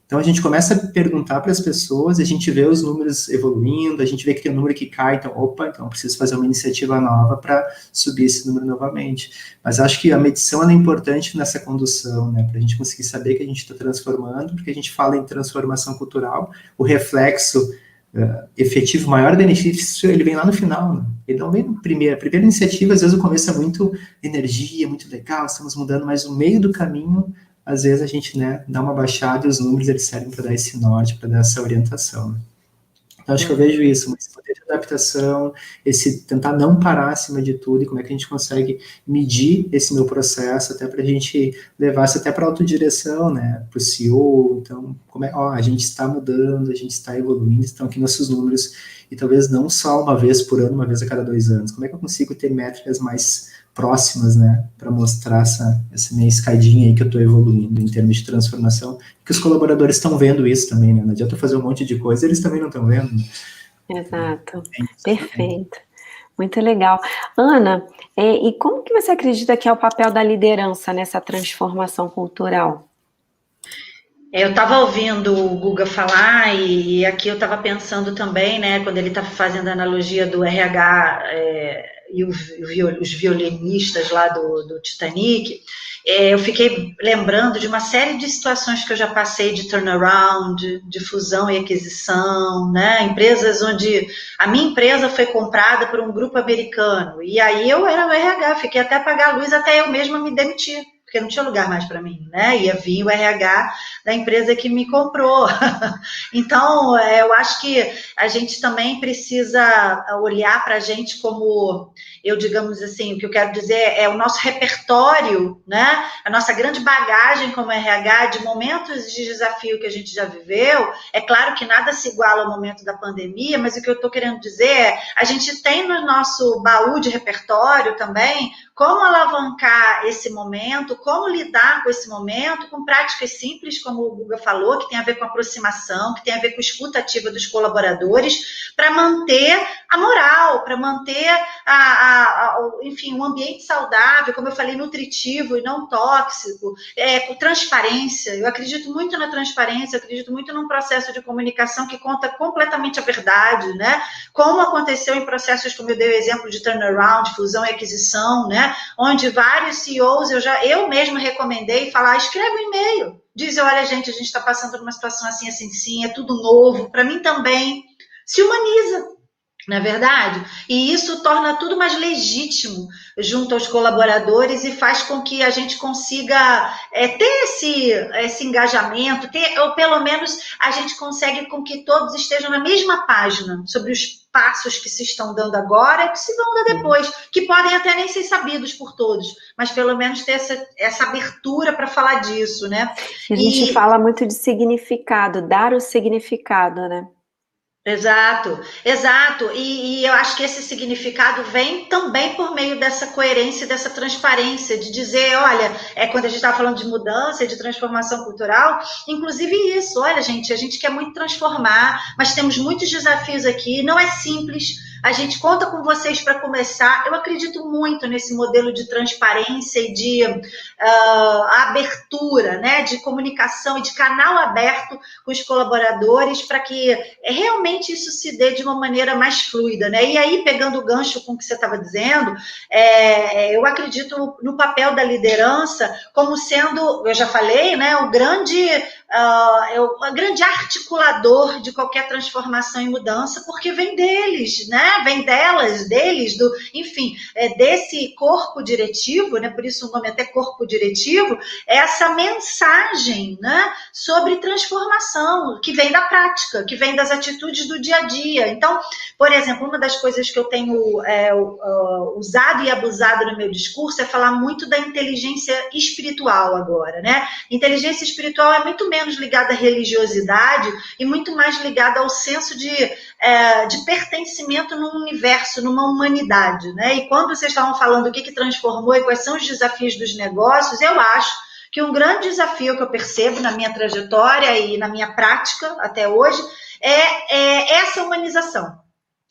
Então, a gente começa a perguntar para as pessoas, a gente vê os números evoluindo, a gente vê que tem um número que cai, então, então preciso fazer uma iniciativa nova para subir esse número novamente. Mas acho que a medição ela é importante nessa condução, né, para a gente conseguir saber que a gente está transformando, porque a gente fala em transformação cultural, o reflexo efetivo, maior benefício, ele vem lá no final, né? Ele não vem no primeiro. A primeira iniciativa, às vezes, o começo é muito energia, muito legal, estamos mudando, mas no meio do caminho, às vezes a gente, né, dá uma baixada e os números eles servem para dar esse norte, para dar essa orientação. Né? Então, acho que eu vejo isso, esse poder de adaptação, esse tentar não parar acima de tudo e como é que a gente consegue medir esse meu processo até para a gente levar isso até para a autodireção, né, para o CEO. Então, a gente está mudando, a gente está evoluindo, estão aqui nossos números e talvez não só uma vez por ano, uma vez a cada 2 anos. Como é que eu consigo ter métricas mais próximas, né, para mostrar essa minha escadinha aí que eu estou evoluindo em termos de transformação, que os colaboradores estão vendo isso também, né, não adianta eu fazer um monte de coisa, eles também não estão vendo.
Exato, perfeito, muito legal. Ana, e como que você acredita que é o papel da liderança nessa transformação cultural?
Eu estava ouvindo o Guga falar e aqui eu estava pensando também, né, quando ele estava fazendo a analogia do RH e os violinistas lá do Titanic, eu fiquei lembrando de uma série de situações que eu já passei de turnaround, de fusão e aquisição, né, empresas onde a minha empresa foi comprada por um grupo americano, e aí eu era o RH, fiquei até apagar a luz, até eu mesma me demitir, porque não tinha lugar mais para mim, né? Ia vir o RH da empresa que me comprou. Então, eu acho que a gente também precisa olhar para a gente como, digamos assim, o que eu quero dizer é o nosso repertório, né? A nossa grande bagagem como RH de momentos de desafio que a gente já viveu. É claro que nada se iguala ao momento da pandemia, mas o que eu estou querendo dizer é a gente tem no nosso baú de repertório também como alavancar esse momento, como lidar com esse momento, com práticas simples, como o Guga falou, que tem a ver com aproximação, que tem a ver com escuta ativa dos colaboradores, para manter a moral, para manter enfim, um ambiente saudável, como eu falei, nutritivo e não tóxico, com transparência. Eu acredito muito na transparência, eu acredito muito num processo de comunicação que conta completamente a verdade, né? Como aconteceu em processos, como eu dei o exemplo de turnaround, fusão e aquisição, né? Onde vários CEOs, eu mesmo recomendei falar, escreve um e-mail, diz, olha gente, a gente está passando por uma situação assim, assim, sim, é tudo novo, para mim também, se humaniza, não é verdade? E isso torna tudo mais legítimo junto aos colaboradores e faz com que a gente consiga ter esse engajamento, ou pelo menos a gente consegue com que todos estejam na mesma página sobre os passos que se estão dando agora e que se vão dar depois, que podem até nem ser sabidos por todos, mas pelo menos ter essa abertura para falar disso, né?
A gente fala muito de significado, dar o significado, né?
Exato. E eu acho que esse significado vem também por meio dessa coerência, dessa transparência, de dizer, olha, quando a gente estava falando de mudança, de transformação cultural, inclusive isso, olha, gente, a gente quer muito transformar, mas temos muitos desafios aqui, não é simples, a gente conta com vocês para começar. Eu acredito muito nesse modelo de transparência e de abertura, né, de comunicação e de canal aberto com os colaboradores para que realmente isso se dê de uma maneira mais fluida, né? E aí, pegando o gancho com o que você estava dizendo, eu acredito no papel da liderança como sendo, eu já falei, né, o grande articulador de qualquer transformação e mudança, porque vem deles, né? Vem delas, deles, enfim, desse corpo diretivo, né? Por isso o nome é até corpo diretivo, essa mensagem, né, sobre transformação, que vem da prática, que vem das atitudes do dia a dia. Então, por exemplo, uma das coisas que eu tenho usado e abusado no meu discurso é falar muito da inteligência espiritual agora, né? Inteligência espiritual é muito menos ligada à religiosidade e muito mais ligada ao senso de pertencimento num universo, numa humanidade, né? E quando vocês estavam falando o que transformou e quais são os desafios dos negócios, eu acho que um grande desafio que eu percebo na minha trajetória e na minha prática até hoje é essa humanização.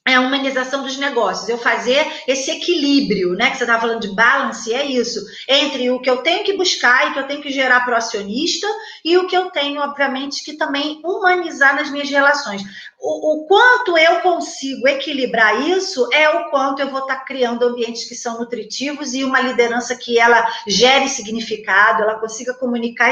É a humanização dos negócios, eu fazer esse equilíbrio, né, que você estava falando de balance, é isso, entre o que eu tenho que buscar e que eu tenho que gerar para o acionista e o que eu tenho, obviamente, que também humanizar nas minhas relações. O quanto eu consigo equilibrar isso é o quanto eu vou estar criando ambientes que são nutritivos e uma liderança que ela gere significado, ela consiga comunicar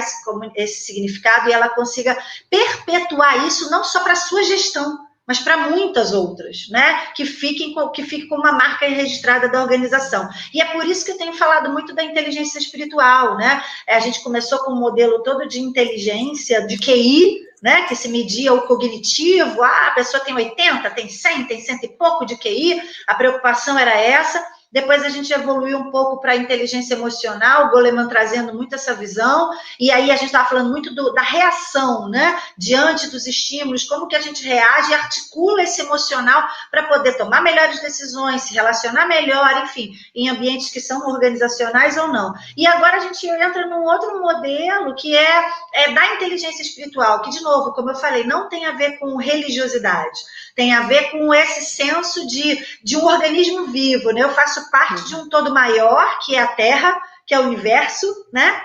esse significado e ela consiga perpetuar isso não só para a sua gestão, mas para muitas outras, né, que fiquem com uma marca registrada da organização. E é por isso que eu tenho falado muito da inteligência espiritual, né? A gente começou com um modelo todo de inteligência, de QI, né, que se media o cognitivo, a pessoa tem 80, tem 100, tem 100 e pouco de QI, a preocupação era essa. Depois a gente evoluiu um pouco para a inteligência emocional, o Goleman trazendo muito essa visão, e aí a gente estava falando muito da reação, né, diante dos estímulos, como que a gente reage e articula esse emocional para poder tomar melhores decisões, se relacionar melhor, enfim, em ambientes que são organizacionais ou não. E agora a gente entra num outro modelo que é da inteligência espiritual, que, de novo, como eu falei, não tem a ver com religiosidade, tem a ver com esse senso de um organismo vivo, né? Eu faço parte de um todo maior, que é a Terra, que é o universo, né?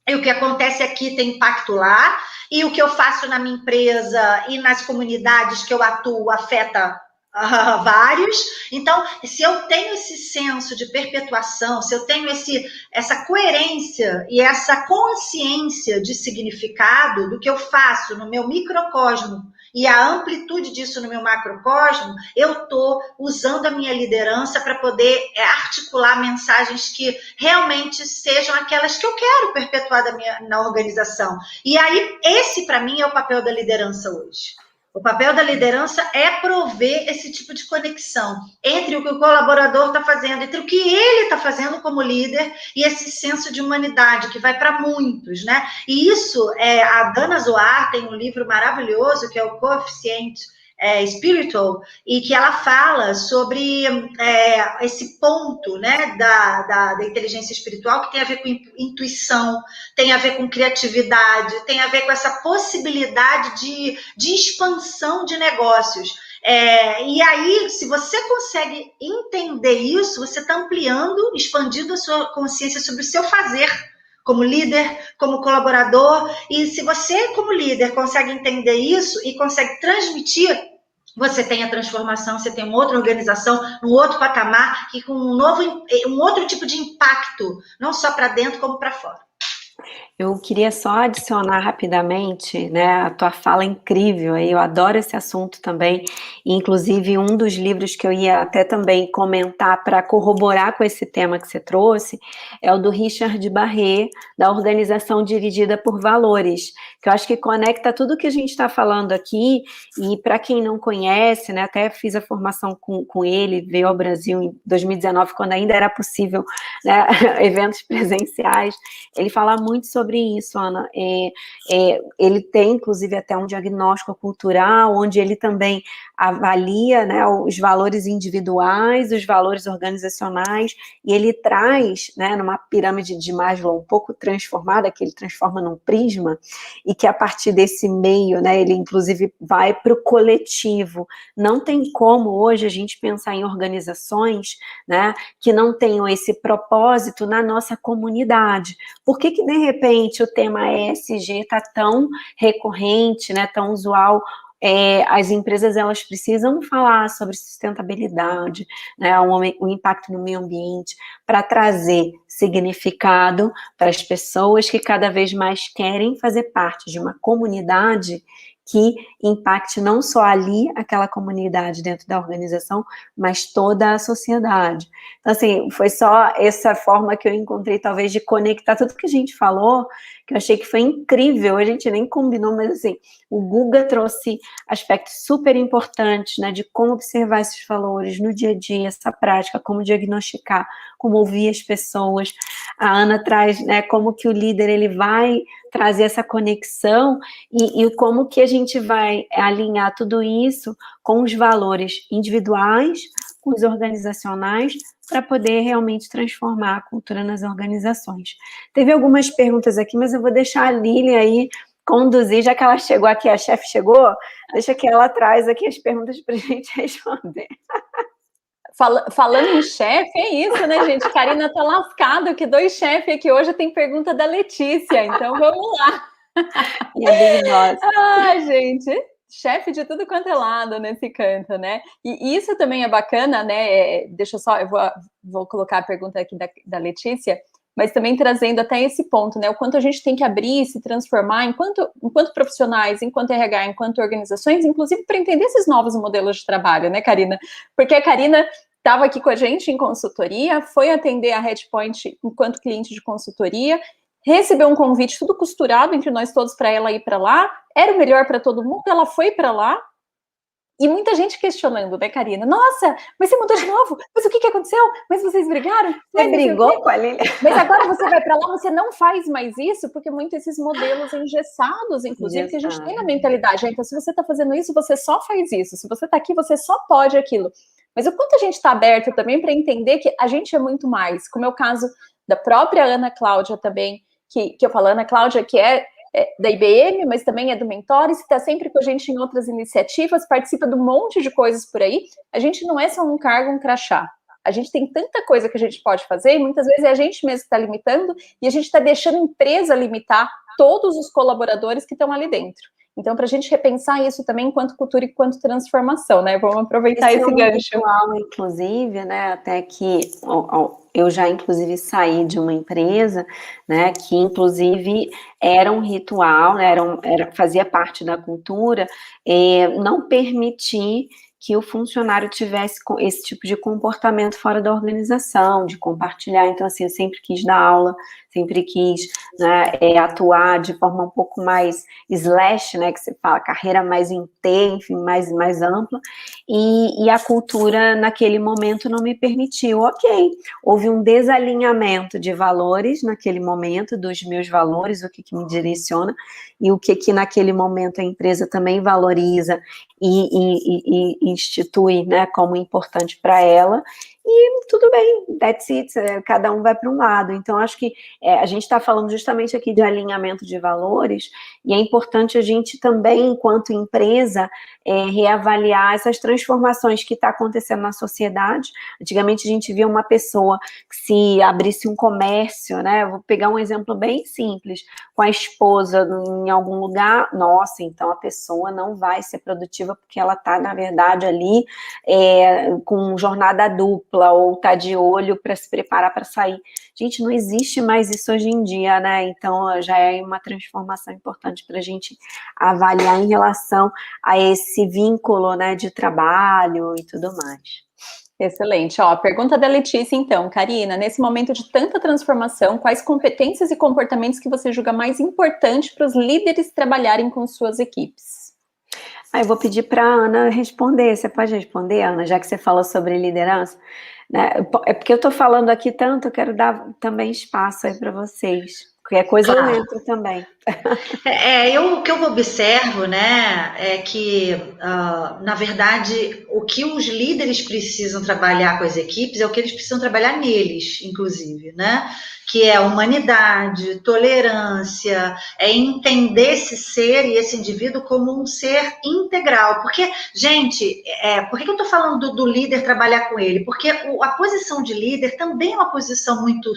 E o que acontece aqui tem impacto lá, e o que eu faço na minha empresa e nas comunidades que eu atuo afeta vários. Então, se eu tenho esse senso de perpetuação, se eu tenho essa coerência e essa consciência de significado do que eu faço no meu microcosmo e a amplitude disso no meu macrocosmo, eu estou usando a minha liderança para poder articular mensagens que realmente sejam aquelas que eu quero perpetuar na organização. E aí, esse para mim é o papel da liderança hoje. O papel da liderança é prover esse tipo de conexão entre o que o colaborador está fazendo, entre o que ele está fazendo como líder e esse senso de humanidade que vai para muitos, né? E isso, a Dana Zohar tem um livro maravilhoso que é o Coeficiente Spiritual, e que ela fala sobre esse ponto, né, da inteligência espiritual, que tem a ver com intuição, tem a ver com criatividade, tem a ver com essa possibilidade de expansão de negócios. E aí, se você consegue entender isso, você está ampliando, expandindo a sua consciência sobre o seu fazer, como líder, como colaborador, e se você, como líder, consegue entender isso e consegue transmitir, você tem a transformação, você tem uma outra organização, um outro patamar, que com um outro tipo de impacto, não só para dentro, como para fora.
Eu queria só adicionar rapidamente, né, a tua fala incrível, eu adoro esse assunto também, inclusive um dos livros que eu ia até também comentar para corroborar com esse tema que você trouxe, é o do Richard Barré, da Organização Dirigida por Valores, que eu acho que conecta tudo que a gente está falando aqui, e para quem não conhece, né, até fiz a formação com ele, veio ao Brasil em 2019, quando ainda era possível, né, eventos presenciais, ele fala muito sobre isso, Ana. Ele tem, inclusive, até um diagnóstico cultural, onde ele também avalia, né, os valores individuais, os valores organizacionais, e ele traz, né, numa pirâmide de Maslow um pouco transformada, que ele transforma num prisma, e que a partir desse meio, né, ele inclusive vai para o coletivo. Não tem como hoje a gente pensar em organizações, né, que não tenham esse propósito na nossa comunidade. Por que de repente o tema ESG está tão recorrente, né, tão usual? As empresas, elas precisam falar sobre sustentabilidade, né, o impacto no meio ambiente, para trazer significado para as pessoas que cada vez mais querem fazer parte de uma comunidade que impacte não só ali aquela comunidade dentro da organização, mas toda a sociedade. Então, assim, foi só essa forma que eu encontrei, talvez, de conectar tudo que a gente falou, que eu achei que foi incrível, a gente nem combinou, mas, assim, o Guga trouxe aspectos super importantes, né, de como observar esses valores no dia a dia, essa prática, como diagnosticar, como ouvir as pessoas. A Ana traz, né, como que o líder, ele vai trazer essa conexão e como que a gente vai alinhar tudo isso com os valores individuais, com os organizacionais, para poder realmente transformar a cultura nas organizações. Teve algumas perguntas aqui, mas eu vou deixar a Lilian aí conduzir, já que ela chegou aqui, a chefe chegou, deixa que ela traz aqui as perguntas para a gente responder.
Falando em chefe, é isso, né, gente? Karina tá lascada, que 2 chefes aqui hoje tem pergunta da Letícia, então vamos lá.
E a Big Boss.
Ai, gente, chefe de tudo quanto é lado nesse canto, né? E isso também é bacana, né? Deixa eu só, eu vou colocar a pergunta aqui da Letícia, mas também trazendo até esse ponto, né? O quanto a gente tem que abrir, se transformar enquanto profissionais, enquanto RH, enquanto organizações, inclusive para entender esses novos modelos de trabalho, né, Karina? Porque a Karina estava aqui com a gente em consultoria, foi atender a Headpoint enquanto cliente de consultoria, recebeu um convite tudo costurado entre nós todos para ela ir para lá, era o melhor para todo mundo, ela foi para lá, e muita gente questionando, né, Karina? Nossa, mas você mudou de novo? Mas o que aconteceu? Mas vocês brigaram?
Você brigou com a Lilian?
Mas agora você vai para lá, você não faz mais isso, porque muitos esses modelos engessados, inclusive, que a gente tem na mentalidade. Então, se você está fazendo isso, você só faz isso. Se você está aqui, você só pode aquilo. Mas o quanto a gente está aberto também para entender que a gente é muito mais, como é o caso da própria Ana Cláudia também, que eu falo, Ana Cláudia, que é da IBM, mas também é do Mentores, está sempre com a gente em outras iniciativas, participa de um monte de coisas por aí. A gente não é só um cargo, um crachá. A gente tem tanta coisa que a gente pode fazer, e muitas vezes é a gente mesmo que está limitando, e a gente está deixando a empresa limitar todos os colaboradores que estão ali dentro. Então, para a gente repensar isso também enquanto cultura e enquanto transformação, né? Vamos aproveitar esse gancho.
Ritual, inclusive, né? Até que eu já, inclusive, saí de uma empresa, né? Que, inclusive, era um ritual, né, fazia parte da cultura, não permitir que o funcionário tivesse esse tipo de comportamento fora da organização, de compartilhar. Então, assim, eu sempre quis dar aula, sempre quis, né, atuar de forma um pouco mais slash, né, que você fala, carreira mais em T, enfim, mais ampla, e a cultura naquele momento não me permitiu. Ok, houve um desalinhamento de valores naquele momento, dos meus valores, o que me direciona, e o que naquele momento a empresa também valoriza e institui, né, como importante para ela, e tudo bem, that's it, cada um vai para um lado. Então, acho que a gente está falando justamente aqui de alinhamento de valores, e é importante a gente também, enquanto empresa, reavaliar essas transformações que está acontecendo na sociedade. Antigamente, a gente via uma pessoa que se abrisse um comércio, né, vou pegar um exemplo bem simples, com a esposa em algum lugar, nossa, então a pessoa não vai ser produtiva porque ela está, na verdade, ali com jornada dupla, ou tá de olho para se preparar para sair. Gente, não existe mais isso hoje em dia, né? Então, já é uma transformação importante para a gente avaliar em relação a esse vínculo, né, de trabalho e tudo mais.
Excelente. Ó, pergunta da Letícia, então. Karina, nesse momento de tanta transformação, quais competências e comportamentos que você julga mais importante para os líderes trabalharem com suas equipes?
Eu vou pedir para a Ana responder. Você pode responder, Ana, já que você falou sobre liderança? Né? É porque eu estou falando aqui tanto, eu quero dar também espaço aí para vocês. Qualquer coisa eu entro também.
O que eu observo, né, é que, na verdade, o que os líderes precisam trabalhar com as equipes é o que eles precisam trabalhar neles, inclusive, né? Que é humanidade, tolerância, entender esse ser e esse indivíduo como um ser integral. Porque, gente, por que eu estou falando do líder trabalhar com ele? Porque a posição de líder também é uma posição muito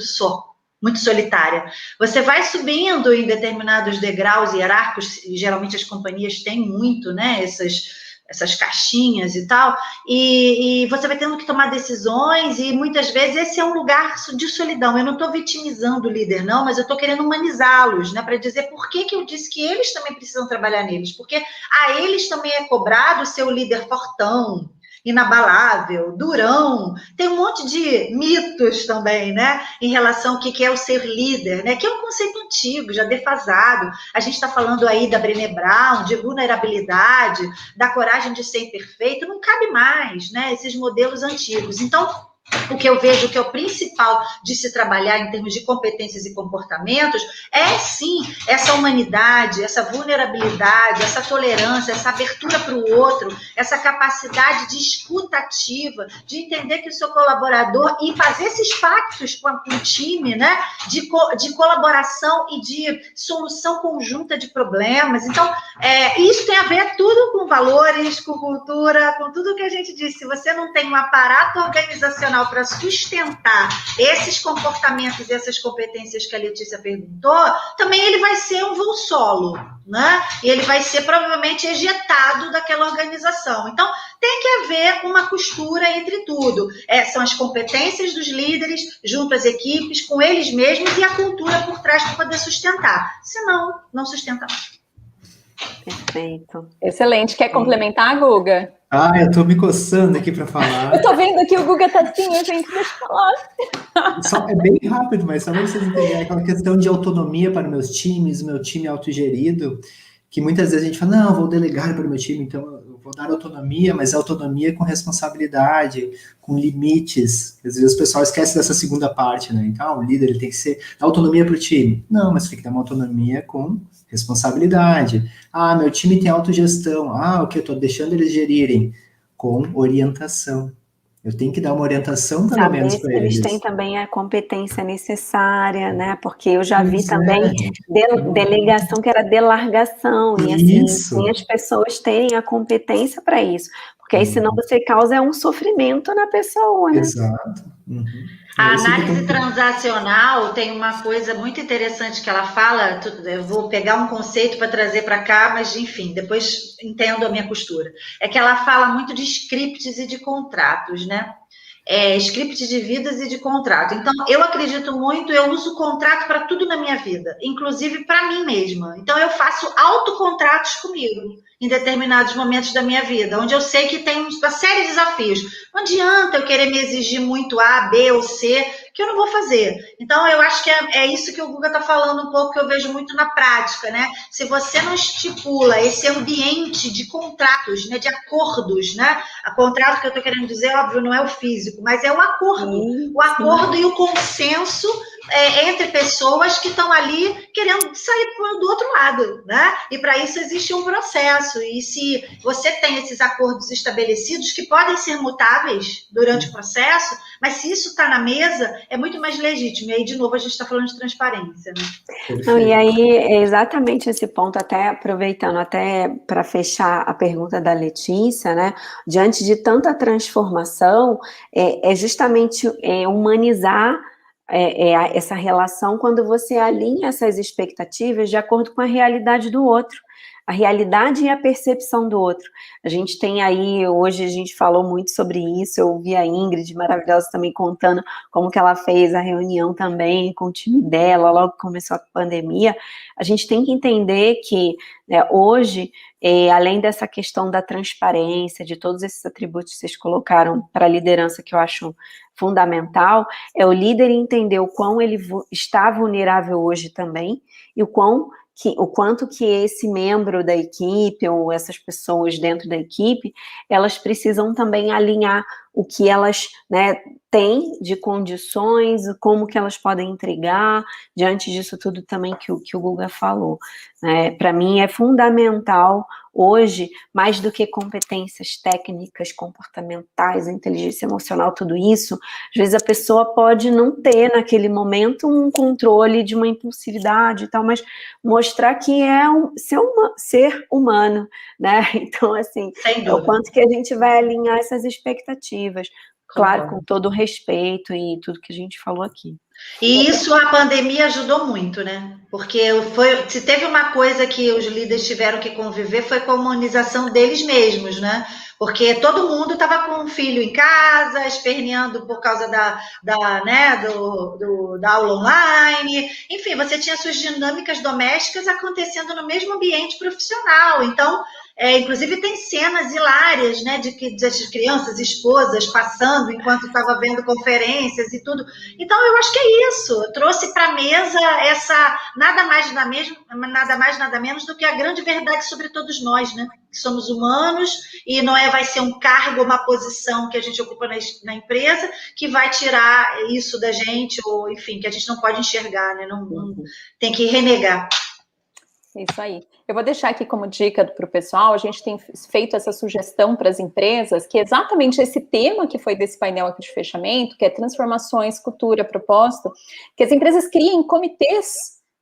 solitária. Você vai subindo em determinados degraus hierárquicos, e geralmente as companhias têm muito, né, essas caixinhas e tal, e você vai tendo que tomar decisões, e muitas vezes esse é um lugar de solidão. Eu não estou vitimizando o líder, não, mas eu estou querendo humanizá-los, né, para dizer por que eu disse que eles também precisam trabalhar neles, porque a eles também é cobrado ser o líder fortão, inabalável, durão, tem um monte de mitos também, né, em relação ao que é o ser líder, né, que é um conceito antigo, já defasado. A gente está falando aí da Brené Brown, de vulnerabilidade, da coragem de ser imperfeito, não cabe mais, né, esses modelos antigos. Então, o que eu vejo que é o principal de se trabalhar em termos de competências e comportamentos é, sim, essa humanidade, essa vulnerabilidade, essa tolerância, essa abertura para o outro, essa capacidade de escuta ativa, de entender que o seu colaborador e fazer esses pactos com o time, né, de colaboração e de solução conjunta de problemas. Então, isso tem a ver tudo com valores, com cultura, com tudo que a gente disse. Se você não tem um aparato organizacional para sustentar esses comportamentos e essas competências que a Letícia perguntou, também ele vai ser um voo solo, né? E ele vai ser provavelmente ejetado daquela organização. Então, tem que haver uma costura entre tudo. São as competências dos líderes, junto às equipes, com eles mesmos, e a cultura por trás para poder sustentar. Senão, não sustenta mais.
Perfeito.
Excelente. Quer complementar, Guga?
Eu tô me coçando aqui para falar.
Eu tô vendo que o Guga tá assim, gente, deixa eu falar.
É bem rápido, mas só para vocês entenderem aquela questão de autonomia para meus times, meu time autogerido, que muitas vezes a gente fala, não, eu vou delegar para o meu time, então eu vou dar autonomia, mas autonomia com responsabilidade, com limites. Às vezes o pessoal esquece dessa segunda parte, né? Então, o líder ele tem que dar autonomia para o time. Não, mas tem que dar uma autonomia com responsabilidade. Meu time tem autogestão. O que eu estou deixando eles gerirem? Com orientação. Eu tenho que dar uma orientação, pelo menos, para eles.
Eles têm também a competência necessária, né? Porque eu já vi também delegação que era delargação. E assim, sem as pessoas terem a competência para isso. Porque aí, senão, você causa um sofrimento na pessoa, né?
Exato.
A análise transacional tem uma coisa muito interessante que ela fala, eu vou pegar um conceito para trazer para cá, mas enfim, depois entendo a minha costura. É que ela fala muito de scripts e de contratos, né? Script de vidas e de contrato. Então, eu acredito muito, eu uso contrato para tudo na minha vida, inclusive para mim mesma. Então, eu faço autocontratos comigo em determinados momentos da minha vida, onde eu sei que tem uma série de desafios. Não adianta eu querer me exigir muito A, B ou C, que eu não vou fazer. Então, eu acho que é isso que o Guga está falando um pouco, que eu vejo muito na prática, né? Se você não estipula esse ambiente de contratos, né, de acordos, né? A contrato que eu estou querendo dizer, óbvio, não é o físico, mas é o acordo. O acordo e o consenso entre pessoas que estão ali querendo sair do outro lado, né? E para isso existe um processo. E se você tem esses acordos estabelecidos, que podem ser mutáveis durante o processo, mas se isso está na mesa, é muito mais legítimo. E aí, de novo, a gente está falando de transparência, né?
Não, e aí, é exatamente esse ponto, até aproveitando, até para fechar a pergunta da Letícia, né? Diante de tanta transformação, é justamente humanizar essa relação quando você alinha essas expectativas de acordo com a realidade do outro, a realidade e a percepção do outro. A gente tem aí, hoje a gente falou muito sobre isso, eu ouvi a Ingrid, maravilhosa, também contando como que ela fez a reunião também com o time dela, logo que começou a pandemia. A gente tem que entender que, né, hoje, além dessa questão da transparência, de todos esses atributos que vocês colocaram para a liderança, que eu acho fundamental, é o líder entender o quão ele está vulnerável hoje também, e o quanto que esse membro da equipe, ou essas pessoas dentro da equipe, elas precisam também alinhar o que elas, né, têm de condições, como que elas podem entregar, diante disso tudo também que o Guga falou. Para mim é fundamental hoje, mais do que competências técnicas, comportamentais, inteligência emocional, tudo isso, às vezes a pessoa pode não ter naquele momento um controle de uma impulsividade e tal, mas mostrar que é ser humano, né? Então, assim, é o quanto que a gente vai alinhar essas expectativas. Claro, com todo o respeito e tudo que a gente falou aqui.
E isso a pandemia ajudou muito, né? Porque se teve uma coisa que os líderes tiveram que conviver, foi com a humanização deles mesmos, né? Porque todo mundo estava com um filho em casa, esperneando por causa da aula online. Enfim, você tinha suas dinâmicas domésticas acontecendo no mesmo ambiente profissional. Então, Inclusive tem cenas hilárias, né, de as crianças, esposas passando enquanto estava vendo conferências e tudo. Então eu acho que é isso. Eu trouxe para a mesa essa nada mais nada menos do que a grande verdade sobre todos nós, né? Que somos humanos e não vai ser um cargo, uma posição que a gente ocupa na empresa que vai tirar isso da gente, ou enfim, que a gente não pode enxergar, né? Não tem que renegar.
Isso aí. Eu vou deixar aqui como dica para o pessoal, a gente tem feito essa sugestão para as empresas, que é exatamente esse tema que foi desse painel aqui de fechamento, que é transformações, cultura, propósito, que as empresas criem comitês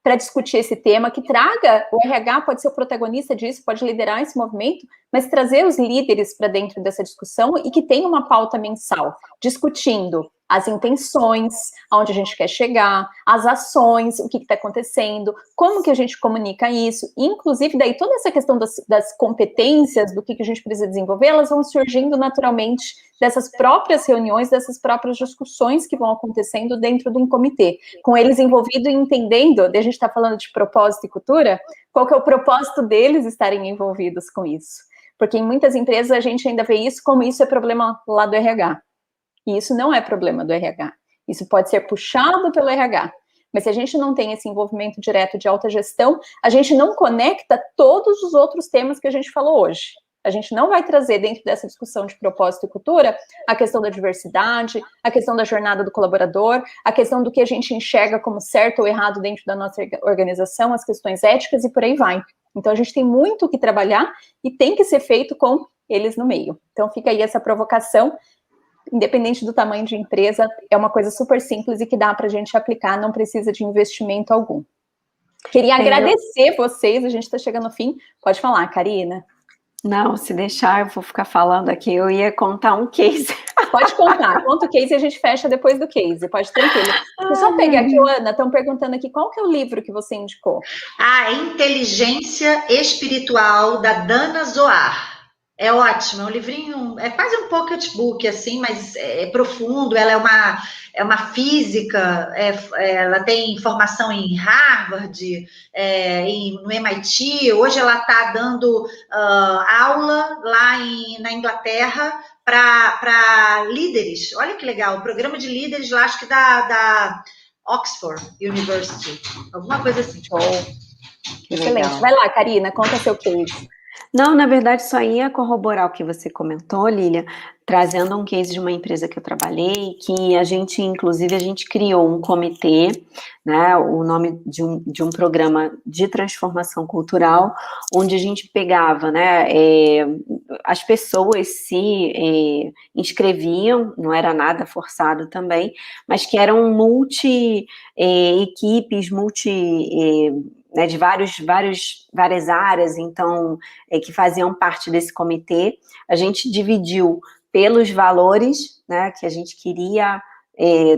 para discutir esse tema, que traga, o RH pode ser o protagonista disso, pode liderar esse movimento, mas trazer os líderes para dentro dessa discussão e que tenha uma pauta mensal, discutindo as intenções, aonde a gente quer chegar, as ações, o que está acontecendo, como que a gente comunica isso, inclusive daí toda essa questão das competências, do que a gente precisa desenvolver, elas vão surgindo naturalmente dessas próprias reuniões, dessas próprias discussões que vão acontecendo dentro de um comitê, com eles envolvidos e entendendo, a gente está falando de propósito e cultura, qual que é o propósito deles estarem envolvidos com isso, porque em muitas empresas a gente ainda vê isso como isso é problema lá do RH. E isso não é problema do RH. Isso pode ser puxado pelo RH. Mas se a gente não tem esse envolvimento direto de alta gestão, a gente não conecta todos os outros temas que a gente falou hoje. A gente não vai trazer dentro dessa discussão de propósito e cultura a questão da diversidade, a questão da jornada do colaborador, a questão do que a gente enxerga como certo ou errado dentro da nossa organização, as questões éticas e por aí vai. Então a gente tem muito o que trabalhar e tem que ser feito com eles no meio. Então fica aí essa provocação. Independente do tamanho de empresa, é uma coisa super simples e que dá para a gente aplicar, não precisa de investimento algum. Queria agradecer vocês, a gente está chegando ao fim. Pode falar, Karina.
Não, se deixar, eu vou ficar falando aqui, eu ia contar um case.
Pode contar, conta o case e a gente fecha depois do case, pode tranquilo. Deixa eu só pegar aqui, Ana, estão perguntando aqui, qual que é o livro que você indicou?
Inteligência Espiritual, da Dana Zohar. É ótimo, é um livrinho, é quase um pocketbook, assim, mas é profundo, ela é uma física, ela tem formação em Harvard, no MIT, hoje ela está dando aula lá na Inglaterra para líderes, olha que legal, o programa de líderes lá, acho que da Oxford University, alguma coisa assim.
Excelente, vai lá, Karina, conta seu case.
Não, na verdade, só ia corroborar o que você comentou, Lília, trazendo um case de uma empresa que eu trabalhei, que a gente criou um comitê, né, o nome de um programa de transformação cultural, onde a gente pegava, né, as pessoas se inscreviam, não era nada forçado também, mas que eram multi-equipes, né, de várias áreas, então, que faziam parte desse comitê. A gente dividiu pelos valores, né, que a gente queria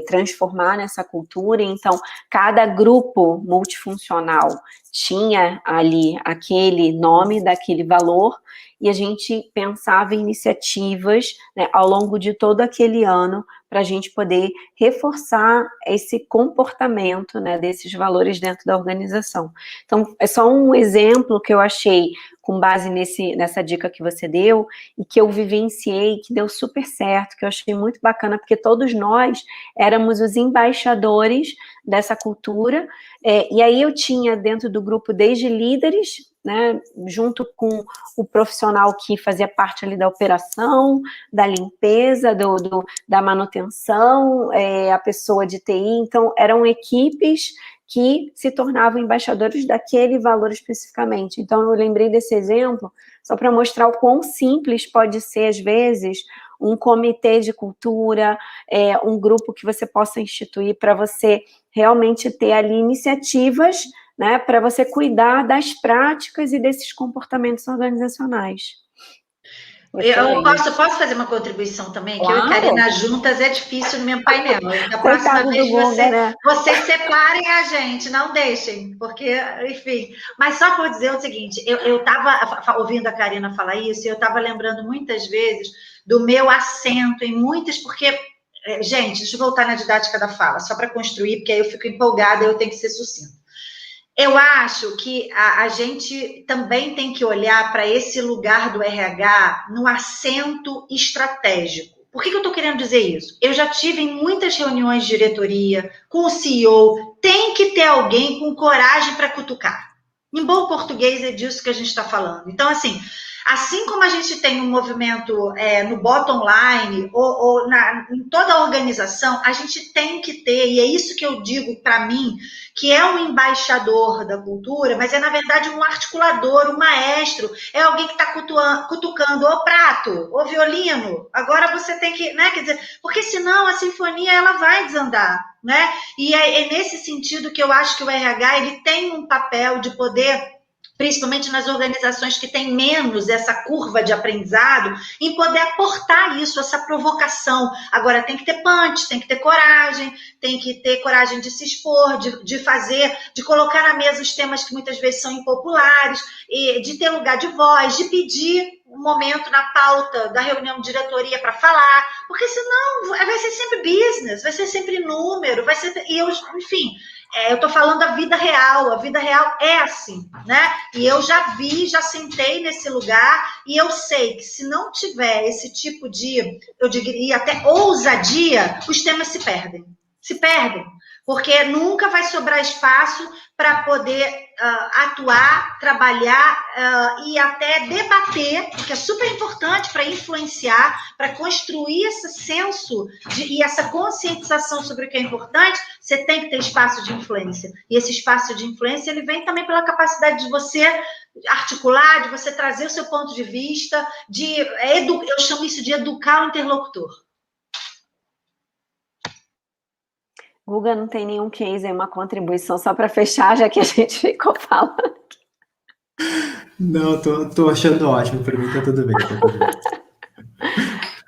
transformar nessa cultura, então, cada grupo multifuncional tinha ali aquele nome daquele valor, e a gente pensava em iniciativas, né, ao longo de todo aquele ano, para a gente poder reforçar esse comportamento, né, desses valores dentro da organização. Então, é só um exemplo que eu achei, com base nessa dica que você deu, e que eu vivenciei, que deu super certo, que eu achei muito bacana, porque todos nós éramos os embaixadores dessa cultura, e aí eu tinha dentro do grupo desde líderes, né, junto com o profissional que fazia parte ali da operação, da limpeza, da manutenção, a pessoa de TI, então eram equipes que se tornavam embaixadores daquele valor especificamente. Então eu lembrei desse exemplo só para mostrar o quão simples pode ser, às vezes, um comitê de cultura, um grupo que você possa instituir para você realmente ter ali iniciativas, né, para você cuidar das práticas e desses comportamentos organizacionais.
Eu posso fazer uma contribuição também? Claro. Que eu e Karina juntas é difícil no mesmo painel. Da próxima vez vocês separem a gente, não deixem, porque, enfim. Mas só por dizer o seguinte, eu estava ouvindo a Karina falar isso, e eu estava lembrando muitas vezes do meu assento em muitas, porque, gente, deixa eu voltar na didática da fala, só para construir, porque aí eu fico empolgada e eu tenho que ser sucinta. Eu acho que a gente também tem que olhar para esse lugar do RH no assento estratégico. Por que eu estou querendo dizer isso? Eu já tive em muitas reuniões de diretoria com o CEO, tem que ter alguém com coragem para cutucar. Em bom português é disso que a gente está falando. Então, assim como a gente tem um movimento no bottom line ou em toda a organização, a gente tem que ter, e é isso que eu digo para mim, que é um embaixador da cultura, mas é, na verdade, um articulador, um maestro, é alguém que está cutucando o prato, o violino, agora você tem que, né, quer dizer, porque senão a sinfonia ela vai desandar, né? E é nesse sentido que eu acho que o RH ele tem um papel de poder, principalmente nas organizações que têm menos essa curva de aprendizado, em poder aportar isso, essa provocação. Agora, tem que ter punch, tem que ter coragem de se expor, de fazer, de colocar na mesa os temas que muitas vezes são impopulares, de ter lugar de voz, de pedir um momento na pauta da reunião de diretoria para falar, porque senão vai ser sempre business, vai ser sempre número, enfim... eu estou falando da vida real, a vida real é assim, né? E eu já sentei nesse lugar, e eu sei que se não tiver esse tipo de, eu diria até ousadia, os temas se perdem, porque nunca vai sobrar espaço para poder atuar, trabalhar e até debater, que é super importante para influenciar, para construir esse senso e essa conscientização sobre o que é importante. Você tem que ter espaço de influência. E esse espaço de influência ele vem também pela capacidade de você articular, de você trazer o seu ponto de vista, eu chamo isso de educar o interlocutor.
Guga, não tem nenhum case, uma contribuição só para fechar, já que a gente ficou falando.
Não, tô achando ótimo, para mim tá tudo bem.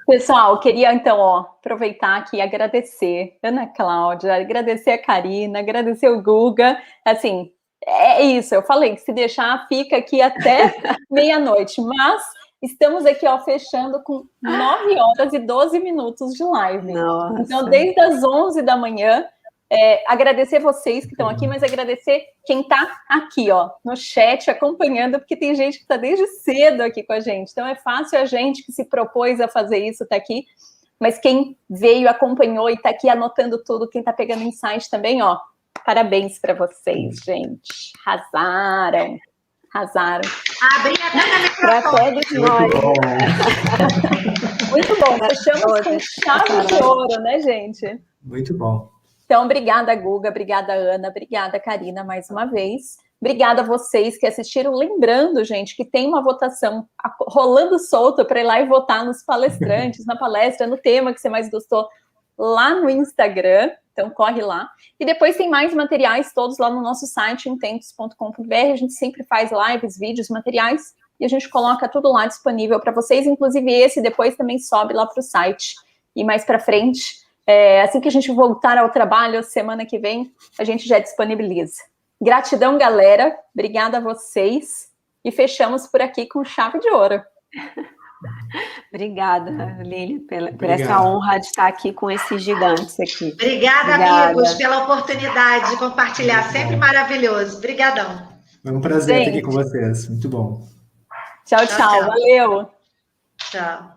Pessoal, queria então aproveitar aqui e agradecer Ana Cláudia, agradecer a Karina, agradecer o Guga. Assim, é isso, eu falei que se deixar fica aqui até meia-noite, mas estamos aqui fechando com 9h12 de live.
Nossa.
Então, desde as 11 da manhã, agradecer vocês que estão aqui, mas agradecer quem está aqui, no chat, acompanhando, porque tem gente que está desde cedo aqui com a gente. Então, é fácil a gente que se propôs a fazer isso estar aqui, mas quem veio, acompanhou e está aqui anotando tudo, quem está pegando insight também, parabéns para vocês, gente. Arrasaram.
Abri até
para todos nós. Muito bom. Fechamos com chave de ouro, né, gente?
Muito bom.
Então, obrigada, Guga, obrigada, Ana, obrigada, Karina, mais uma vez. Obrigada a vocês que assistiram. Lembrando, gente, que tem uma votação rolando solta para ir lá e votar nos palestrantes, na palestra, no tema que você mais gostou, lá no Instagram. Então, corre lá. E depois tem mais materiais todos lá no nosso site, intentos.com.br. A gente sempre faz lives, vídeos, materiais, e a gente coloca tudo lá disponível para vocês. Inclusive, esse depois também sobe lá para o site. E mais para frente, assim que a gente voltar ao trabalho, semana que vem, a gente já disponibiliza. Gratidão, galera. Obrigada a vocês. E fechamos por aqui com chave de ouro.
Obrigada, Lili, por essa honra de estar aqui com esses gigantes aqui.
Obrigada, amigos, pela oportunidade de compartilhar. Sempre maravilhoso. Obrigadão.
Foi um prazer estar aqui com vocês. Muito bom.
Tchau, tchau. Valeu.
Tchau.